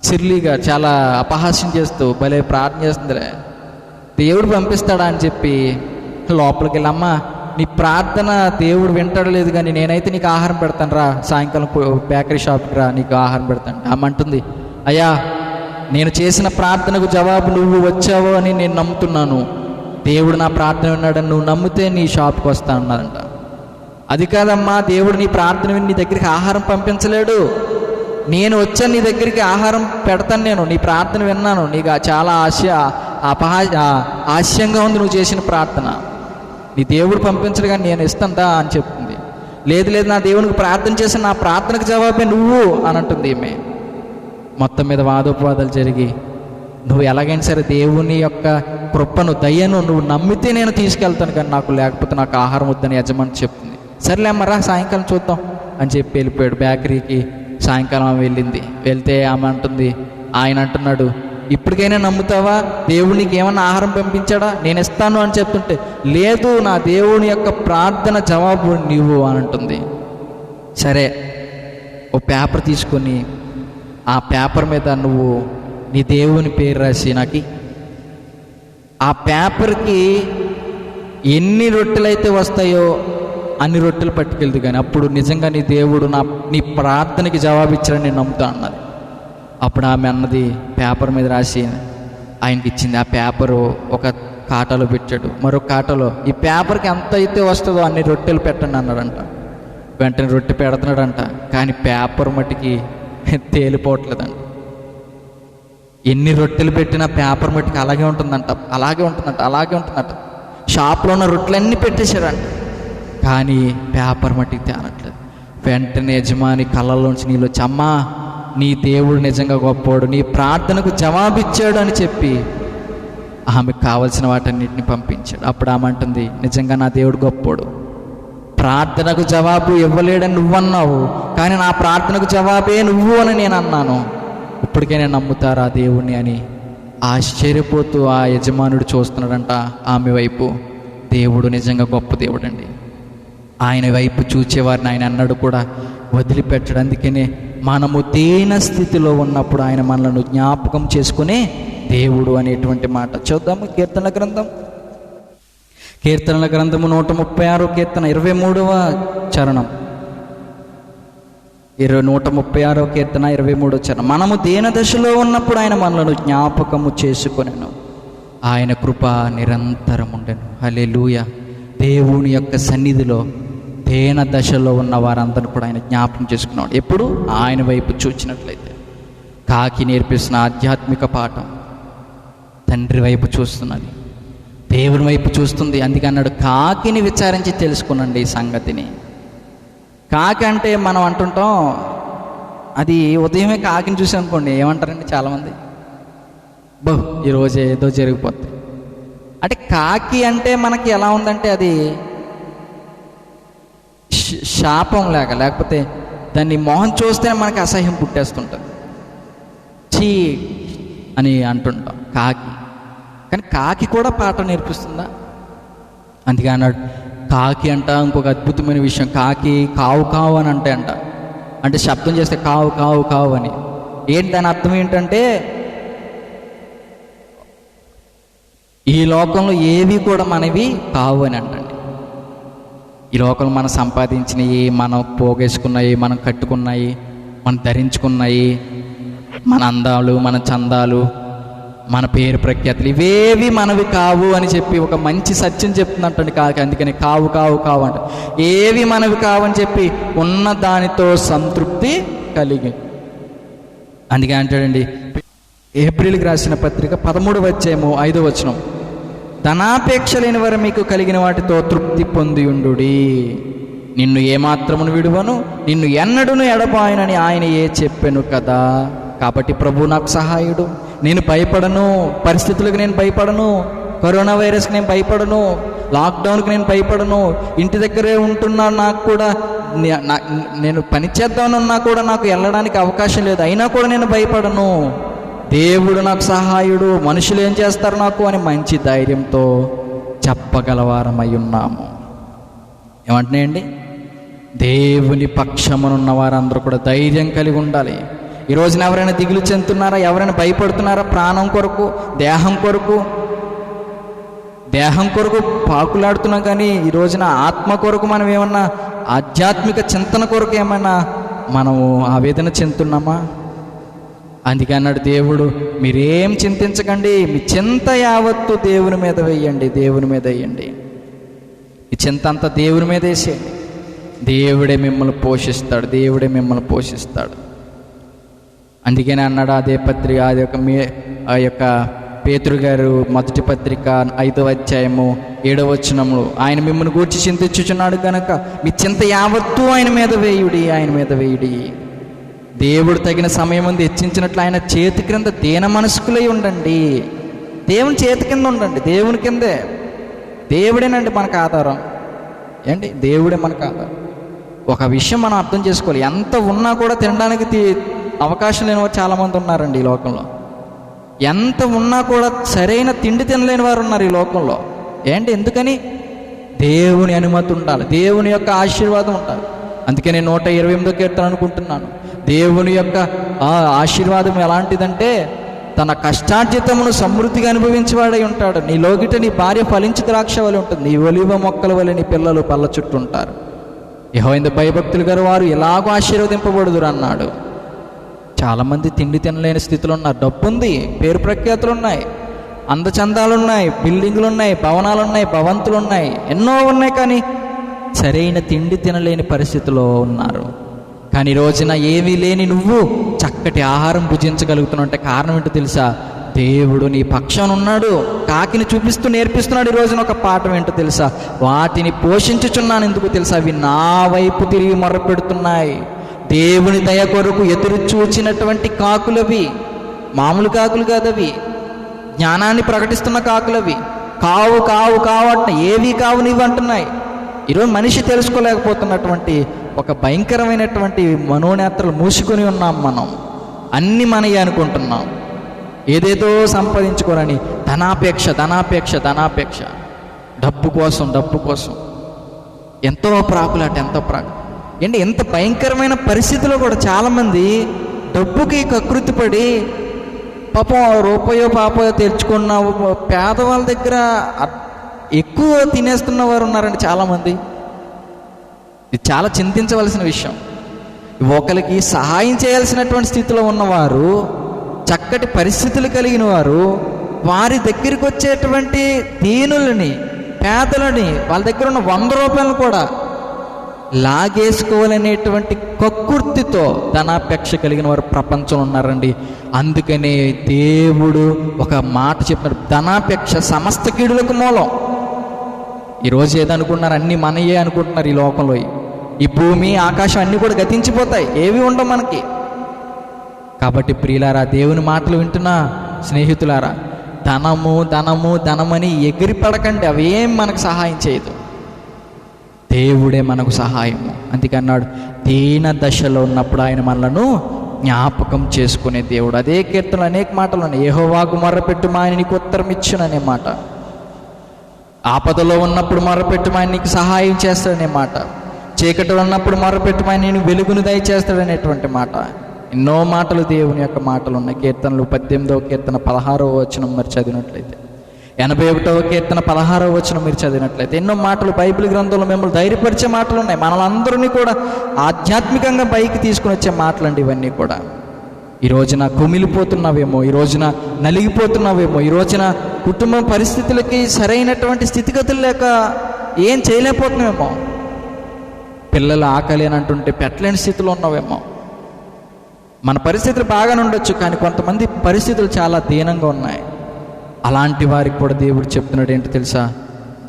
సిర్లీగా, చాలా అపహాస్యం చేస్తూ, భలే ప్రార్థన చేస్తుందిలే, దేవుడు పంపిస్తాడా అని చెప్పి లోపలికి వెళ్ళి, అమ్మ నీ ప్రార్థన దేవుడు వింటాడు లేదు, కానీ నేనైతే నీకు ఆహారం పెడతాను రా, సాయంకాలం బేకరీ షాప్కి రా, నీకు ఆహారం పెడతాను. ఆమె అంటుంది, అయ్యా నేను చేసిన ప్రార్థనకు జవాబు నువ్వు వచ్చావు అని నేను నమ్ముతున్నాను, దేవుడు నా ప్రార్థన విన్నాడని నువ్వు నమ్మితే నీ షాప్కి వస్తా అన్నారంట. అది కాదమ్మా, దేవుడు నీ ప్రార్థన విని నీ దగ్గరికి ఆహారం పంపించలేడు, నేను వచ్చాను నీ దగ్గరికి ఆహారం పెడతాను, నేను నీ ప్రార్థన విన్నాను, నీకు చాలా ఆశయంగా ఉంది నువ్వు చేసిన ప్రార్థన, నీ దేవుడు పంపించడు కానీ నేను ఇస్తాందా అని చెప్తుంది. లేదు లేదు, నా దేవునికి ప్రార్థన చేసి నా ప్రార్థనకు జవాబే నువ్వు అని అంటుంది ఈమె. మొత్తం మీద వాదోపవాదాలు జరిగి, నువ్వు ఎలాగైనా సరే దేవుని యొక్క కృపను దయ్యను నువ్వు నమ్మితే నేను తీసుకెళ్తాను, కానీ నాకు లేకపోతే నాకు ఆహారం వద్దని యజమాని చెప్తుంది. సర్లే అమ్మరా సాయంకాలం చూద్దాం అని చెప్పి వెళ్ళిపోయాడు బేకరీకి. సాయంకాలం వెళ్ళింది. వెళ్తే ఆమె అంటుంది, ఆయన అంటున్నాడు, ఇప్పటికైనా నమ్ముతావా? దేవునికి ఏమన్నా ఆహారం పంపించాడా? నేను ఇస్తాను అని చెప్తుంటే, లేదు నా దేవుని యొక్క ప్రార్థన జవాబు నీవు అని అంటుంది. సరే, ఓ పేపర్ తీసుకొని ఆ పేపర్ మీద నువ్వు నీ దేవుని పేరు రాసి నాకు ఆ పేపర్కి ఎన్ని రొట్టెలైతే వస్తాయో అన్ని రొట్టెలు పట్టుకెళ్దు, కానీ అప్పుడు నిజంగా నీ దేవుడు నీ ప్రార్థనకి జవాబు ఇచ్చాడని నేను నమ్ముతా అన్నది. అప్పుడు ఆమె అన్నది పేపర్ మీద రాసి ఆయనకి ఇచ్చింది. ఆ పేపరు ఒక కాటాలో పెట్టాడు, మరొక కాటాలో ఈ పేపర్కి ఎంత అయితే వస్తుందో అన్ని రొట్టెలు పెట్టండి అన్నాడంట. వెంటనే రొట్టె పెడుతున్నాడంట, కానీ పేపర్ మట్టికి తేలిపోవట్లేదంట. ఎన్ని రొట్టెలు పెట్టినా పేపర్ మట్టికి అలాగే ఉంటుందంట. షాప్లో ఉన్న రొట్టెలన్నీ పెట్టేశాడంట, కానీ పేపర్ మట్టికి తేనట్లేదు. వెంటనే యజమాని కళ్ళల్లోంచి నీళ్ళు వచ్చి, అమ్మా నీ దేవుడు నిజంగా గొప్పవాడు, నీ ప్రార్థనకు జవాబిచ్చాడు అని చెప్పి ఆమెకు కావలసిన వాటన్నిటిని పంపించాడు. అప్పుడు ఆమె అంటుంది, నిజంగా నా దేవుడు గొప్పవాడు, ప్రార్థనకు జవాబు ఇవ్వలేడని నువ్వన్నావు, కానీ నా ప్రార్థనకు జవాబే నువ్వు అని నేను అన్నాను. ఇప్పటికైనా నమ్ముతారా దేవుణ్ణి అని ఆశ్చర్యపోతూ ఆ యజమానుడు చూస్తున్నాడంట ఆమె వైపు. దేవుడు నిజంగా గొప్ప దేవుడు అండి. ఆయన వైపు చూచేవారిని ఆయన అన్నాడు కూడా వదిలిపెట్టడు. అందుకనే మనము దీన స్థితిలో ఉన్నప్పుడు ఆయన మనలను జ్ఞాపకం చేసుకునే దేవుడు అనేటువంటి మాట. చూద్దాము కీర్తనల గ్రంథం 136 కీర్తన 23వ చరణం. 136వ కీర్తన 23వ చరణం. మనము దీన దశలో ఉన్నప్పుడు ఆయన మనలను జ్ఞాపకము చేసుకొనెను, ఆయన కృప నిరంతరం ఉండెను. హల్లెలూయా. దేవుని యొక్క సన్నిధిలో దేన దశలో ఉన్న వారందరిని కూడా ఆయన జ్ఞాపకం చేసుకున్నాడు. ఎప్పుడు ఆయన వైపు చూచినట్లయితే. కాకి నేర్పిస్తున్న ఆధ్యాత్మిక పాఠం తండ్రి వైపు చూస్తున్నది, దేవుని వైపు చూస్తుంది. అందుకే అన్నాడు, కాకిని విచారించి తెలుసుకునండి ఈ సంగతిని. కాకి అంటే మనం అంటుంటాం, అది ఉదయమే కాకిని చూసాం అనుకోండి ఏమంటారండి చాలామంది, ఈరోజు ఏదో జరిగిపోతుంది అంటే. కాకి అంటే మనకి ఎలా ఉందంటే అది శాపం లేకపోతే దాన్ని మొహం చూస్తే మనకి అసహ్యం పుట్టేస్తుంటుంది, చీ అని అంటుంటాం కాకి. కానీ కాకి కూడా పాఠం నేర్పిస్తుందా? అందుకే అన్నాడు, కాకి అంట ఇంకొక అద్భుతమైన విషయం, కాకి కావు కావు అని అంటే శబ్దం చేస్తే కావు కావు కావు అని. ఏంటి దాని అర్థం ఏంటంటే, ఈ లోకంలో ఏవి కూడా మనవి కావు అని అంటండి. ఈ లోకంలో మనం సంపాదించినవి, మనం పోగేసుకున్నాయి, మనం కట్టుకున్నాయి, మనం ధరించుకున్నాయి, మన అందాలు, మన చందాలు, మన పేరు ప్రఖ్యాతులు ఇవేవి మనవి కావు అని చెప్పి ఒక మంచి సత్యం చెప్తుందంటండి కాకి. అందుకని కావు కావు కావు అంట. ఏవి మనవి కావని చెప్పి ఉన్న దానితో సంతృప్తి కలిగి. అందుకే అంటాడండి ఏప్రిల్కి రాసిన పత్రిక 13వ అధ్యాయము 5వ వచనం, ధనాపేక్ష లేని వారు మీకు కలిగిన వాటితో తృప్తి పొంది ఉండుడి, నిన్ను ఏమాత్రమును విడువను, నిన్ను ఎన్నడూను ఎడబాయనని ఆయన చెప్పెను కదా. కాబట్టి ప్రభు నాకు సహాయుడు, నేను భయపడను, పరిస్థితులకు నేను భయపడను, కరోనా వైరస్కి నేను భయపడను, లాక్డౌన్కి నేను భయపడను, ఇంటి దగ్గరే ఉంటున్నా నాకు కూడా నేను పని చేద్దామన్నా కూడా నాకు వెళ్ళడానికి అవకాశం లేదు, అయినా కూడా నేను భయపడను, దేవుడు నాకు సహాయుడు, మనుషులు ఏం చేస్తారు నాకు అని మంచి ధైర్యంతో చెప్పగలవారమై ఉన్నాము. ఏమంటున్నాయండి? దేవుని పక్షమునున్న వారందరూ కూడా ధైర్యం కలిగి ఉండాలి. ఈ రోజున ఎవరైనా దిగులు చెందుతున్నారా? ఎవరైనా భయపడుతున్నారా? ప్రాణం కొరకు, దేహం కొరకు పాకులాడుతున్నాం, కానీ ఈ రోజున ఆత్మ కొరకు మనం ఏమన్నా ఆధ్యాత్మిక చింతన కొరకు ఏమన్నా మనము ఆవేదన చెందుతున్నామా? అందుకే అన్నాడు దేవుడు, మీరేం చింతించకండి, మీ చింత యావత్తు దేవుని మీద వేయండి. ఈ చింత అంతా దేవుని మీద వేసేయండి. దేవుడే మిమ్మల్ని పోషిస్తాడు. అందుకనే అన్నాడు అదే పత్రిక, ఆ యొక్క పేతురు గారు మొదటి పత్రిక 5వ అధ్యాయము 7వ వచనంలో ఆయన మిమ్మల్ని గూర్చి చింతించుచున్నాడు కనుక మీ చింత యావత్తూ ఆయన మీద వేయుడి, ఆయన మీద వేయుడి. దేవుడు తగిన సమయం ముందు హెచ్చించినట్లు ఆయన చేతి క్రింద దీన మనస్కులై ఉండండి. దేవుని చేతి కింద ఉండండి, దేవుని కిందే. దేవుడేనండి మనకు ఆధారం. ఏంటి, దేవుడే మనకు ఆధారం. ఒక విషయం మనం అర్థం చేసుకోవాలి, ఎంత ఉన్నా కూడా తినడానికి అవకాశం లేని వారు చాలామంది ఉన్నారండి ఈ లోకంలో. ఎంత ఉన్నా కూడా సరైన తిండి తినలేని వారు ఉన్నారు ఈ లోకంలో. ఏంటి, ఎందుకని? దేవుని అనుమతి ఉండాలి, దేవుని యొక్క ఆశీర్వాదం ఉండాలి. అందుకే నేను 128వ కీర్తన అనుకుంటున్నాను, దేవుని యొక్క ఆశీర్వాదం ఎలాంటిదంటే తన కష్టార్జితమును సమృద్ధిగా అనుభవించేవాడై ఉంటాడు. నీ లోగిట నీ భార్య ఫలించి ద్రాక్ష వలె ఉంటుంది, నీ ఒలివ మొక్కల వలె నీ పిల్లలు పళ్ళ చుట్టూ ఉంటారు. యెహోవా భయభక్తులు గారు వారు ఎలాగో ఆశీర్వదింపబడుదురు అన్నాడు. చాలామంది తిండి తినలేని స్థితిలో ఉన్నారు. డబ్బు ఉంది, పేరు ప్రఖ్యాతులు ఉన్నాయి, అందచందాలు ఉన్నాయి, బిల్డింగులు ఉన్నాయి, భవనాలు ఉన్నాయి, భవంతులు ఉన్నాయి, ఎన్నో ఉన్నాయి, కానీ సరైన తిండి తినలేని పరిస్థితిలో ఉన్నారు. కానీ ఈ రోజున ఏమీ లేని నువ్వు చక్కటి ఆహారం భుజించగలుగుతున్నావు అంటే కారణం ఏంటో తెలుసా? దేవుడు నీ పక్షాన ఉన్నాడు. కాకిని చూపిస్తూ నేర్పిస్తున్నాడు ఈ రోజున ఒక పాఠం ఏంటో తెలుసా? వాటిని పోషించుచున్నాను. ఎందుకు తెలుసా? అవి నా వైపు తిరిగి మొర్రపెడుతున్నాయి. దేవుని దయ కొరకు ఎదురు చూచినటువంటి కాకులవి, మామూలు కాకులు కాదవి, జ్ఞానాన్ని ప్రకటిస్తున్న కాకులవి. కావు కావు కావు అంటున్నాయి, ఏవి కావు నీవు అంటున్నాయి. ఈరోజు మనిషి తెలుసుకోలేకపోతున్నటువంటి ఒక భయంకరమైనటువంటి మనోనేత్రలు మూసుకొని ఉన్నాం మనం. అన్నీ మనయే అనుకుంటున్నాం, ఏదేదో సంపాదించుకోరని ధనాపేక్ష ధనాపేక్ష ధనాపేక్ష, డబ్బు కోసం డబ్బు కోసం ఎంతో ప్రాకులాట, ఎంతో ఏంటి, ఎంత భయంకరమైన పరిస్థితిలో కూడా చాలామంది డబ్బుకి కకృతిపడి పాపం రూపాయో పాపయో తెచ్చుకున్న పేదవాళ్ళ దగ్గర ఎక్కువ తినేస్తున్న వారు ఉన్నారండి చాలామంది. ఇది చాలా చింతించవలసిన విషయం. ఒకరికి సహాయం చేయాల్సినటువంటి స్థితిలో ఉన్నవారు, చక్కటి పరిస్థితులు కలిగిన వారు, వారి దగ్గరికి వచ్చేటువంటి దీనులని, పేదలని, వాళ్ళ దగ్గర ఉన్న 100 రూపాయలు కూడా లాగేసుకోవాలనేటువంటి కక్కుర్తితో ధనాపేక్ష కలిగిన వారు ప్రపంచంలో ఉన్నారండి. అందుకనే దేవుడు ఒక మాట చెప్పినాడు, ధనాపేక్ష సమస్త కీడులకు మూలం. ఈరోజు ఏదనుకుంటున్నారు, అన్నీ మనయే అనుకుంటున్నారు ఈ లోకంలో. ఈ భూమి ఆకాశం అన్నీ కూడా గతించిపోతాయి, ఏవి ఉండవు మనకి. కాబట్టి ప్రియులారా, దేవుని మాటలు వింటున్నా స్నేహితులారా, ధనము ధనము ధనమని ఎగిరి పడకండి, అవేం మనకు సహాయం చేయదు. దేవుడే మనకు సహాయము. అందుకన్నాడు, దీన దశలో ఉన్నప్పుడు ఆయన మనలను జ్ఞాపకం చేసుకునే దేవుడు. అదే కీర్తనలు అనేక మాటలు ఉన్నాయి. యెహోవాకు మొర్రపెట్టుమా ఆయన నీకు ఉత్తరం ఇచ్చును అనే మాట, ఆపదలో ఉన్నప్పుడు మొర్రపెట్టుమా ఆయన నీకు సహాయం చేస్తాడనే మాట, చీకటిలో ఉన్నప్పుడు మొర్రపెట్టుమా ఆయన నేను వెలుగును దయచేస్తాడనేటువంటి మాట. ఎన్నో మాటలు దేవుని యొక్క మాటలు ఉన్నాయి. కీర్తనలు 18వ కీర్తన 16వ వచనం మరి చదివినట్లయితే, 81వ కీర్తన 16వ వచనం మీరు చదివినట్లయితే ఎన్నో మాటలు బైబిల్ గ్రంథంలో మిమ్మల్ని ధైర్యపరిచే మాటలు ఉన్నాయి. మనలందరినీ కూడా ఆధ్యాత్మికంగా పైకి తీసుకుని వచ్చే మాటలండి ఇవన్నీ కూడా. ఈ రోజున కుమిలిపోతున్నావేమో, ఈ రోజున నలిగిపోతున్నావేమో, ఈ రోజున కుటుంబ పరిస్థితులకి సరైనటువంటి స్థితిగతులు లేక ఏం చేయలేకపోతున్నావేమో, పిల్లలు ఆకలి అని అంటుంటే పెట్టలేని స్థితిలో ఉన్నావేమో. మన పరిస్థితులు బాగానే ఉండొచ్చు, కానీ కొంతమంది పరిస్థితులు చాలా దీనంగా ఉన్నాయి. అలాంటి వారికి కూడా దేవుడు చెప్తున్నాడు ఏంటో తెలుసా?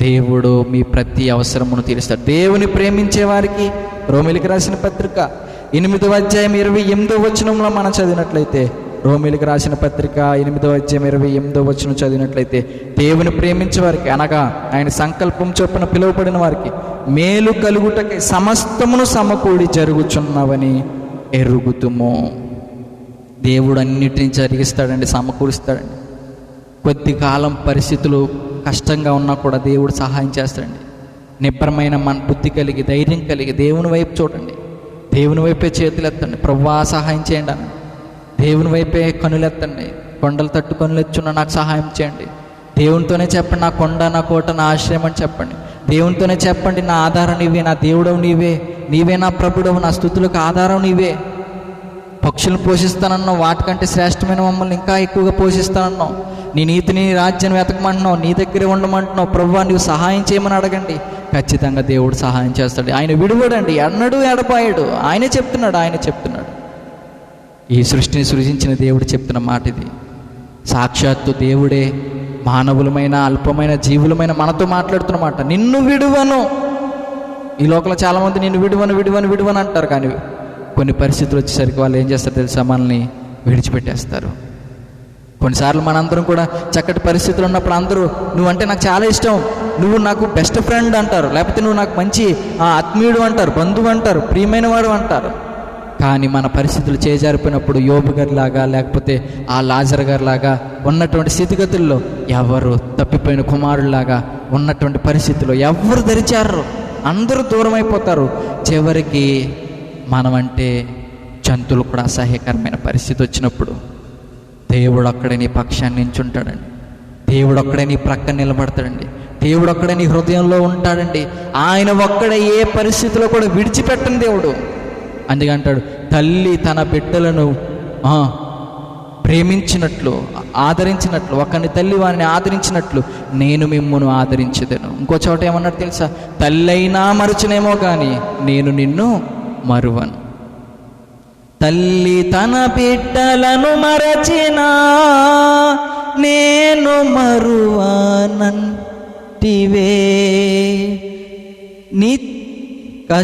దేవుడు మీ ప్రతి అవసరమును తీరుస్తాడు. దేవుని ప్రేమించే వారికి రోమీయులకు రాసిన పత్రిక 8వ అధ్యాయం 28వ వచనంలో మనం చదివినట్లయితే, రోమీయులకు రాసిన పత్రిక 8వ అధ్యాయం 28వ వచనం చదివినట్లయితే, దేవుని ప్రేమించే వారికి అనగా ఆయన సంకల్పం చొప్పున పిలువబడిన వారికి మేలు కలుగుటకై సమస్తమును సమకూడి జరుగుచున్నవని ఎరుగుతుము. దేవుడు అన్నిటినీ జరిగిస్తాడండి, సమకూరుస్తాడండి. కొద్ది కాలం పరిస్థితులు కష్టంగా ఉన్నా కూడా దేవుడు సహాయం చేస్తాడండి. నిబ్బరమైన మన బుద్ధి కలిగి, ధైర్యం కలిగి దేవుని వైపు చూడండి, దేవుని వైపే చేతులెత్తండి, ప్రభువా సహాయం చేయండి అని దేవుని వైపే కనులెత్తండి. కొండలు తట్టు కనులెచ్చున్న నాకు సహాయం చేయండి. దేవునితోనే చెప్పండి, నా కొండ నా కోట నా ఆశ్రయం అని చెప్పండి. దేవునితోనే చెప్పండి, నా ఆధారం నీవే, నా దేవుడవు నీవే, నీవే నా ప్రభుడవు, నా స్తుతులకు ఆధారం నీవే. పక్షులను పోషిస్తానన్నావు, వాటికంటే శ్రేష్టమైన మమ్మల్ని ఇంకా ఎక్కువగా పోషిస్తానన్నావు. నీ నీతిని నీ రాజ్యాన్ని వెతకమంటున్నావు, నీ దగ్గరే ఉండమంటున్నావు. ప్రభువా నీవు సహాయం చేయమని అడగండి, ఖచ్చితంగా దేవుడు సహాయం చేస్తాడు. ఆయన విడువడండి, ఎన్నడూ ఎడపాయడు. ఆయనే చెప్తున్నాడు. ఈ సృష్టిని సృజించిన దేవుడు చెప్తున్న మాట ఇది. సాక్షాత్తు దేవుడే మానవులమైన అల్పమైన జీవులమైన మనతో మాట్లాడుతున్నమాట. నిన్ను విడువను. ఈ లోకంలో చాలామంది నిన్ను విడువను అంటారు. కానీ కొన్ని పరిస్థితులు వచ్చేసరికి వాళ్ళు ఏం చేస్తారు తెలుసా? మనల్ని విడిచిపెట్టేస్తారు. కొన్నిసార్లు మనందరం కూడా చక్కటి పరిస్థితులు ఉన్నప్పుడు అందరూ నువ్వంటే నాకు చాలా ఇష్టం, నువ్వు నాకు బెస్ట్ ఫ్రెండ్ అంటారు, లేకపోతే నువ్వు నాకు మంచి ఆత్మీయుడు అంటారు, బంధువు అంటారు, ప్రియమైన వాడు అంటారు. కానీ మన పరిస్థితులు చేజారిపోయినప్పుడు యోబు గారిలాగా లేకపోతే ఆ లాజర్ గారిలాగా ఉన్నటువంటి స్థితిగతుల్లో ఎవరు తప్పిపోయిన కుమారులాగా ఉన్నటువంటి పరిస్థితుల్లో ఎవరు దరిచారు, అందరూ దూరం అయిపోతారు. చివరికి మనమంటే జంతువులు కూడా అసహ్యకరమైన పరిస్థితి వచ్చినప్పుడు దేవుడు ఒక్కడే నీ పక్షాన్ని నించుంటాడండి. దేవుడు ఒక్కడే నీ ప్రక్కన నిలబడతాడండి. దేవుడు ఒక్కడే నీ హృదయంలో ఉంటాడండి. ఆయన ఒక్కడే ఏ పరిస్థితిలో కూడా విడిచిపెట్టని దేవుడు. అందుకే అంటాడు, తల్లి తన బిడ్డలను ప్రేమించినట్లు ఆదరించినట్లు, ఒకని తల్లి వారిని ఆదరించినట్లు నేను మిమ్మును ఆదరించెదను. ఇంకో చోట ఏమన్నాడు తెలుసా? తల్లైనా మరచునేమో కానీ నేను నిన్ను మరువను. తల్లి తన బిడ్డలను మరచినా నేను మరువనంటివే,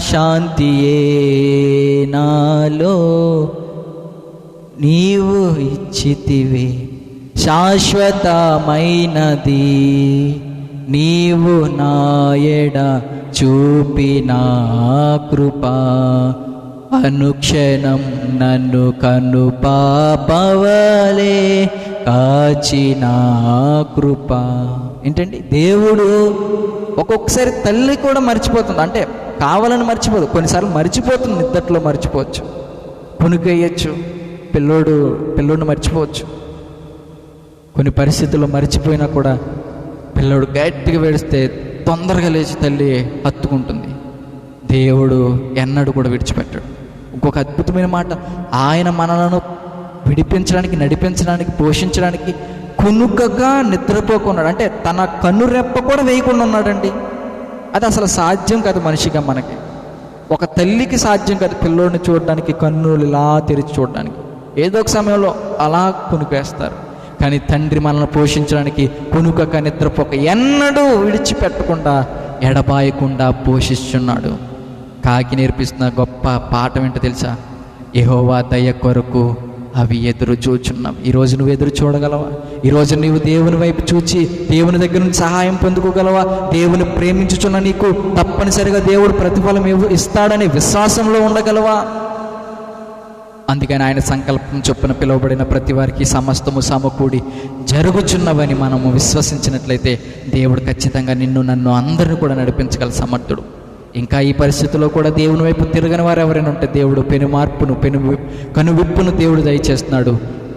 శాంతియే నాలో నీవు ఇచ్చితివి, శాశ్వతమైనది నీవు నాయడ చూపిన కృప, అనుక్షణం నన్ను కను పాపవలే కాచిన కృప. ఏంటండి, దేవుడు ఒక్కొక్కసారి తల్లి కూడా మర్చిపోతుంది. అంటే కావాలని మర్చిపోదు, కొన్నిసార్లు మర్చిపోతుంది. నిద్దట్లో మర్చిపోవచ్చు, పునుకేయచ్చు, పిల్లోడిని మర్చిపోవచ్చు. కొన్ని పరిస్థితుల్లో మర్చిపోయినా కూడా పిల్లోడు గట్టిగా వేడిస్తే తొందరగా లేచి తల్లి హత్తుకుంటుంది. దేవుడు ఎన్నడూ కూడా విడిచిపెట్టాడు. ఇంకొక అద్భుతమైన మాట, ఆయన మనలను విడిపించడానికి, నడిపించడానికి, పోషించడానికి కునుకగా నిద్రపోకున్నాడు. అంటే తన కన్నురెప్ప కూడా వేయకుండా ఉన్నాడండి. అది అసలు సాధ్యం కాదు మనిషిగా. మనకి ఒక తల్లికి సాధ్యం కాదు పిల్లోడిని చూడడానికి, కన్నులు ఇలా తెరిచి చూడడానికి. ఏదో ఒక సమయంలో అలా కునుకేస్తారు. కానీ తండ్రి మనల్ని పోషించడానికి కునుకక నిద్రపోక ఎన్నడూ విడిచిపెట్టకుండా ఎడబాయకుండా పోషిస్తున్నాడు. కాకి నేర్పిస్తున్న గొప్ప పాఠం ఏంటో తెలుసా? యెహోవా దయ కొరకు అవి ఎదురు చూచున్నావు. ఈరోజు నువ్వు ఎదురు చూడగలవా? ఈరోజు నీవు దేవుని వైపు చూచి దేవుని దగ్గర నుంచి సహాయం పొందుకోగలవా? దేవుని ప్రేమించుచున్న నీకు తప్పనిసరిగా దేవుడు ప్రతిఫలం ఇస్తాడనే విశ్వాసంలో ఉండగలవా? అందుకని ఆయన సంకల్పం చొప్పున పిలువబడిన ప్రతి వారికి సమస్తము సమకూడి జరుగుచున్నవని మనము విశ్వసించినట్లయితే దేవుడు ఖచ్చితంగా నిన్ను నన్ను అందరిని కూడా నడిపించగల సమర్థుడు. ఇంకా ఈ పరిస్థితుల్లో కూడా దేవుని వైపు తిరగని వారు ఎవరైనా ఉంటే దేవుడు కనువిప్పును దేవుడు దయచేస్తున్నాడు.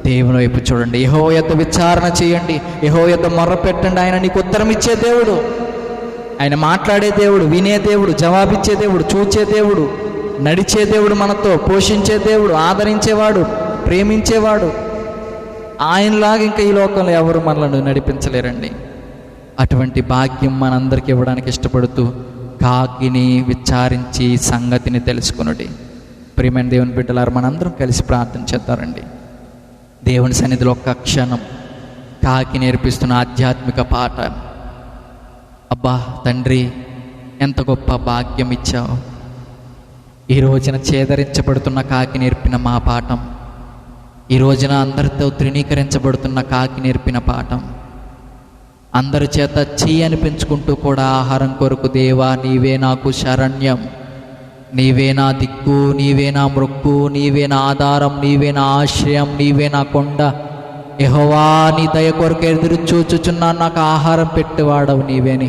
దేవుని వైపు చూడండి, యెహోవా యొద్ద విచారణ చేయండి, యెహోవా యొద్ద మొర్ర పెట్టండి. ఆయన నీకు ఉత్తరం ఇచ్చే దేవుడు, ఆయన మాట్లాడే దేవుడు, వినే దేవుడు, జవాబిచ్చే దేవుడు, చూచే దేవుడు, నడిచే దేవుడు, మనతో పోషించే దేవుడు, ఆదరించేవాడు, ప్రేమించేవాడు. ఆయనలాగా ఇంకా ఈ లోకంలో ఎవరు మనల్ని నడిపించలేరండి. అటువంటి భాగ్యం మనందరికీ ఇవ్వడానికి ఇష్టపడుతూ కాకిని విచారించి సంగతిని తెలుసుకునుడి. ప్రియమైన దేవుని బిడ్డలారు, మనందరం కలిసి ప్రార్థన చేద్దారండి. దేవుని సన్నిధిలో ఒక్క క్షణం కాకి నేర్పిస్తున్న ఆధ్యాత్మిక పాఠం. అబ్బా తండ్రి, ఎంత గొప్ప భాగ్యం ఇచ్చావు. ఈ రోజున చేదరించబడుతున్న కాకి నేర్పిన మా పాఠం, ఈ రోజున అందరితో తృణీకరించబడుతున్న కాకి నేర్పిన పాఠం, అందరి చేత అనిపించుకుంటూ కూడా ఆహారం కొరకు దేవా నీవే నాకు శరణ్యం, నీవే నా దిక్కు, నీవే నా మృక్కు, నీవే నా ఆధారం, నీవే నా ఆశ్రయం, నీవే నా కొండ, యెహోవా నీ దయ కొరకు ఎదురు చూచుచున్నా, నాకు ఆహారం పెట్టేవాడవు నీవేని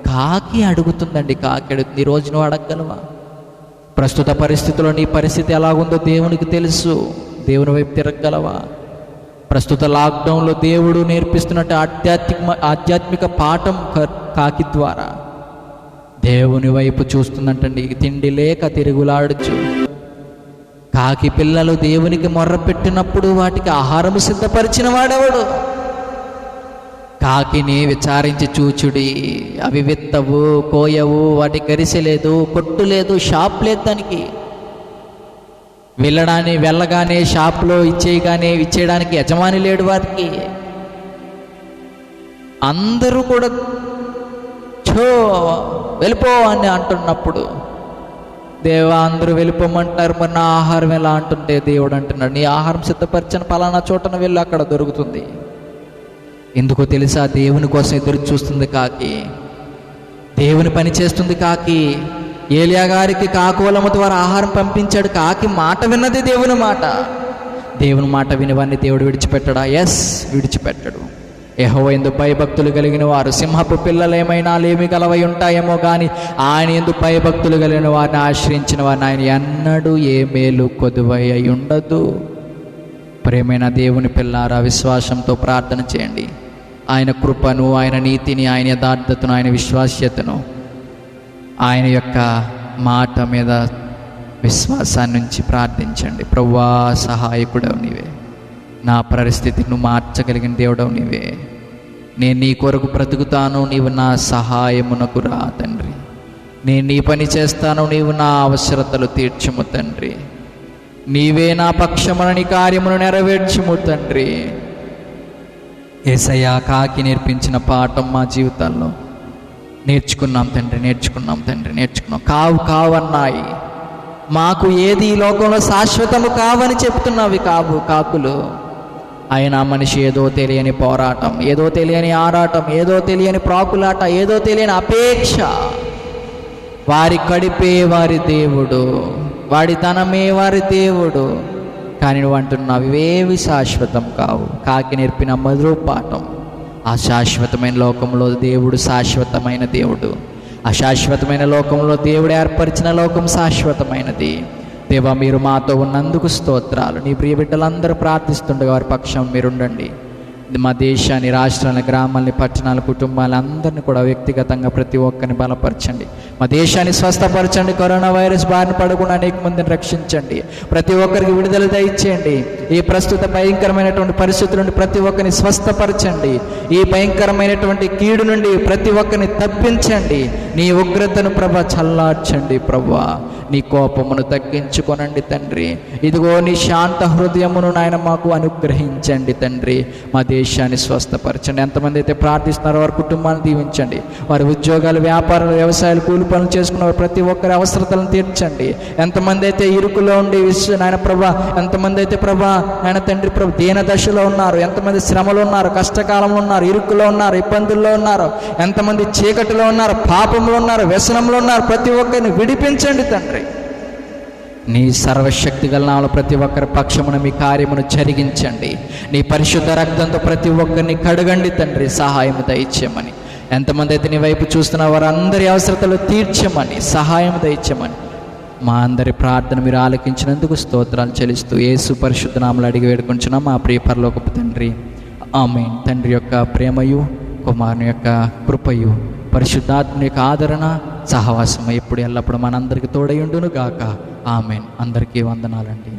కాకి అడుగుతుందండి. కాకి అడుగుతుంది. ఈరోజు నువ్వు అడగగలవా? ప్రస్తుత పరిస్థితుల్లో నీ పరిస్థితి ఎలాగుందో దేవునికి తెలుసు. దేవుని వైపు తిరగగలవా? ప్రస్తుత లాక్డౌన్లో దేవుడు నేర్పిస్తున్నట్టు ఆధ్యాత్మిక పాఠం కాకి ద్వారా దేవుని వైపు చూస్తుందంటండి. తిండి లేక తిరుగులాడుచు కాకి పిల్లలు దేవునికి మొర్ర పెట్టినప్పుడు వాటికి ఆహారం సిద్ధపరిచిన వాడెవడు? కాకిని విచారించి చూచుడి, అవి విత్తవు, కోయవు, వాటి గరిసె లేదు, కొట్టు లేదు, షాప్ లేదు. దానికి వెళ్ళగానే షాప్లో ఇచ్చేయడానికి యజమాని లేడు వాటికి. అందరూ కూడా చో వెళ్ళిపో అని అంటున్నప్పుడు, దేవా అందరూ వెళ్ళిపోమంటున్నారు, మరి నా ఆహారం ఎలా అంటుంటే దేవుడు అంటున్నాడు, నీ ఆహారం సిద్ధపరిచిన పలానా చోటన వెళ్ళి అక్కడ దొరుకుతుంది. ఎందుకో తెలుసా? దేవుని కోసం ఎదురు చూస్తుంది కాకి, దేవుని పని చేస్తుంది కాకి. ఏలియా గారికి కాకువలము ద్వారా ఆహారం పంపించాడు. కాకి మాట విన్నది దేవుని మాట. దేవుని మాట వినివాన్ని దేవుడు విడిచిపెట్టడా? ఎస్, విడిచిపెట్టడు. యెహోవా యందు భయభక్తులు కలిగిన వారు సింహపు పిల్లలు ఏమైనా లేమి గలవై ఉంటాయేమో కానీ ఆయన యందు భయభక్తులు కలిగిన వారిని ఆశ్రయించిన వారిని ఆయన ఎన్నడూ ఏ మేలు కొదువై అయి ఉండదు. ప్రేమైన దేవుని పిల్లారా, విశ్వాసంతో ప్రార్థన చేయండి. ఆయన కృపను, ఆయన నీతిని, ఆయన యథార్థతను, ఆయన విశ్వాస్యతను, ఆయన యొక్క మాట మీద విశ్వాసాన్ని నుంచి ప్రార్థించండి. ప్రభువా, సహాయకుడవు నీవే, నా పరిస్థితిని నువ్వు మార్చగలిగిన దేవుడవు నీవే. నేను నీ కొరకు బ్రతుకుతాను, నీవు నా సహాయమునకు రా తండ్రి. నేను నీ పని చేస్తాను, నీవు నా అవసరతలు తీర్చుము తండ్రి. నీవే నా పక్షమున నీ కార్యమును నెరవేర్చుము తండ్రి. యేసయ్యా, కాకి నేర్పించిన పాఠం మా జీవితాల్లో నేర్చుకున్నాం తండ్రి, నేర్చుకున్నాం. కావు అన్నాయి. మాకు ఏది ఈ లోకంలో శాశ్వతము కావని చెప్తున్నావి కాకులు. అయినా మనిషి ఏదో తెలియని పోరాటం, ఏదో తెలియని ఆరాటం, ఏదో తెలియని ప్రాకులాట, ఏదో తెలియని అపేక్ష. వారి కడిపే వారి దేవుడు, వాడి ధనమే వారి దేవుడు. కానీ నువ్వు అంటున్నావు ఇవేవి శాశ్వతం కావు. కాకి నేర్పిన మధుర పాఠం. ఆ శాశ్వతమైన లోకంలో దేవుడు శాశ్వతమైన దేవుడు. అశాశ్వతమైన లోకంలో దేవుడు ఏర్పరిచిన లోకం శాశ్వతమైనది. దేవా, మీరు మాతో ఉన్నందుకు స్తోత్రాలు. నీ ప్రియ బిడ్డలందరూ ప్రార్థిస్తుండగా వారి పక్షం మీరుండండి. మా దేశాన్ని, రాష్ట్రాన్ని, గ్రామాలని, పట్టణాల, కుటుంబాలు అందరినీ కూడా వ్యక్తిగతంగా ప్రతి ఒక్కరిని బలపరచండి. మా దేశాన్ని స్వస్థపరచండి. కరోనా వైరస్ బారిన పడకుండా అనేక మందిని రక్షించండి. ప్రతి ఒక్కరికి విడుదల దయచేయండి. ఈ ప్రస్తుత భయంకరమైనటువంటి పరిస్థితుల నుండి ప్రతి ఒక్కరిని స్వస్థపరచండి. ఈ భయంకరమైనటువంటి కీడు నుండి ప్రతి ఒక్కరిని తప్పించండి. నీ ఉగ్రతను ప్రభా చల్లార్చండి. ప్రభువా, నీ కోపమును తగ్గించుకొనండి తండ్రి. ఇదిగో నీ శాంత హృదయమును నాయన మాకు అనుగ్రహించండి తండ్రి. మా దేశాన్ని స్వస్థపరచండి. ఎంతమంది అయితే ప్రార్థిస్తున్నారో వారి కుటుంబాన్ని దీవించండి. వారి ఉద్యోగాలు, వ్యాపారాలు, వ్యవసాయాలు, కూలి పనులు చేసుకున్న ప్రతి ఒక్కరి అవసరతలను తీర్చండి. ఎంతమంది అయితే ఇరుకులో ఉండి నాయన ప్రభా, ఎంతమంది అయితే ప్రభా నాయన తండ్రి ప్రభు దీన దశలో ఉన్నారు, ఎంతమంది శ్రమలో ఉన్నారు, కష్టకాలంలో ఉన్నారు, ఇరుకులో ఉన్నారు, ఇబ్బందుల్లో ఉన్నారు, ఎంతమంది చీకటిలో ఉన్నారు, పాపంలో ఉన్నారు, వ్యసనంలో ఉన్నారు, ప్రతి ఒక్కరిని విడిపించండి తండ్రి. నీ సర్వశక్తి గల నామములో ప్రతి ఒక్కరి పక్షమున మీ కార్యమును జరిగించండి. నీ పరిశుద్ధ రక్తంతో ప్రతి ఒక్కరిని కడగండి తండ్రి. సహాయం దయచేయమని, ఎంతమంది అయితే నీ వైపు చూస్తున్న వారందరి అవసరతలు తీర్చమని, సహాయం దయచేయమని మా అందరి ప్రార్థన మీరు ఆలకించినందుకు స్తోత్రాలు చెల్లిస్తూ యేసు పరిశుద్ధ నామములో అడిగి వేడుకుంటున్నాం మా ప్రియ పరలోకపు తండ్రి. ఆమేన్. తండ్రి యొక్క ప్రేమయు, కుమారుని యొక్క కృపయు, పరిశుద్ధాత్మ యొక్క ఆదరణ, సహవాసం ఎప్పుడు ఎల్లప్పుడు మనందరికీ తోడయుండును గాక. ఆమేన్. అందరికీ వందనాలండి.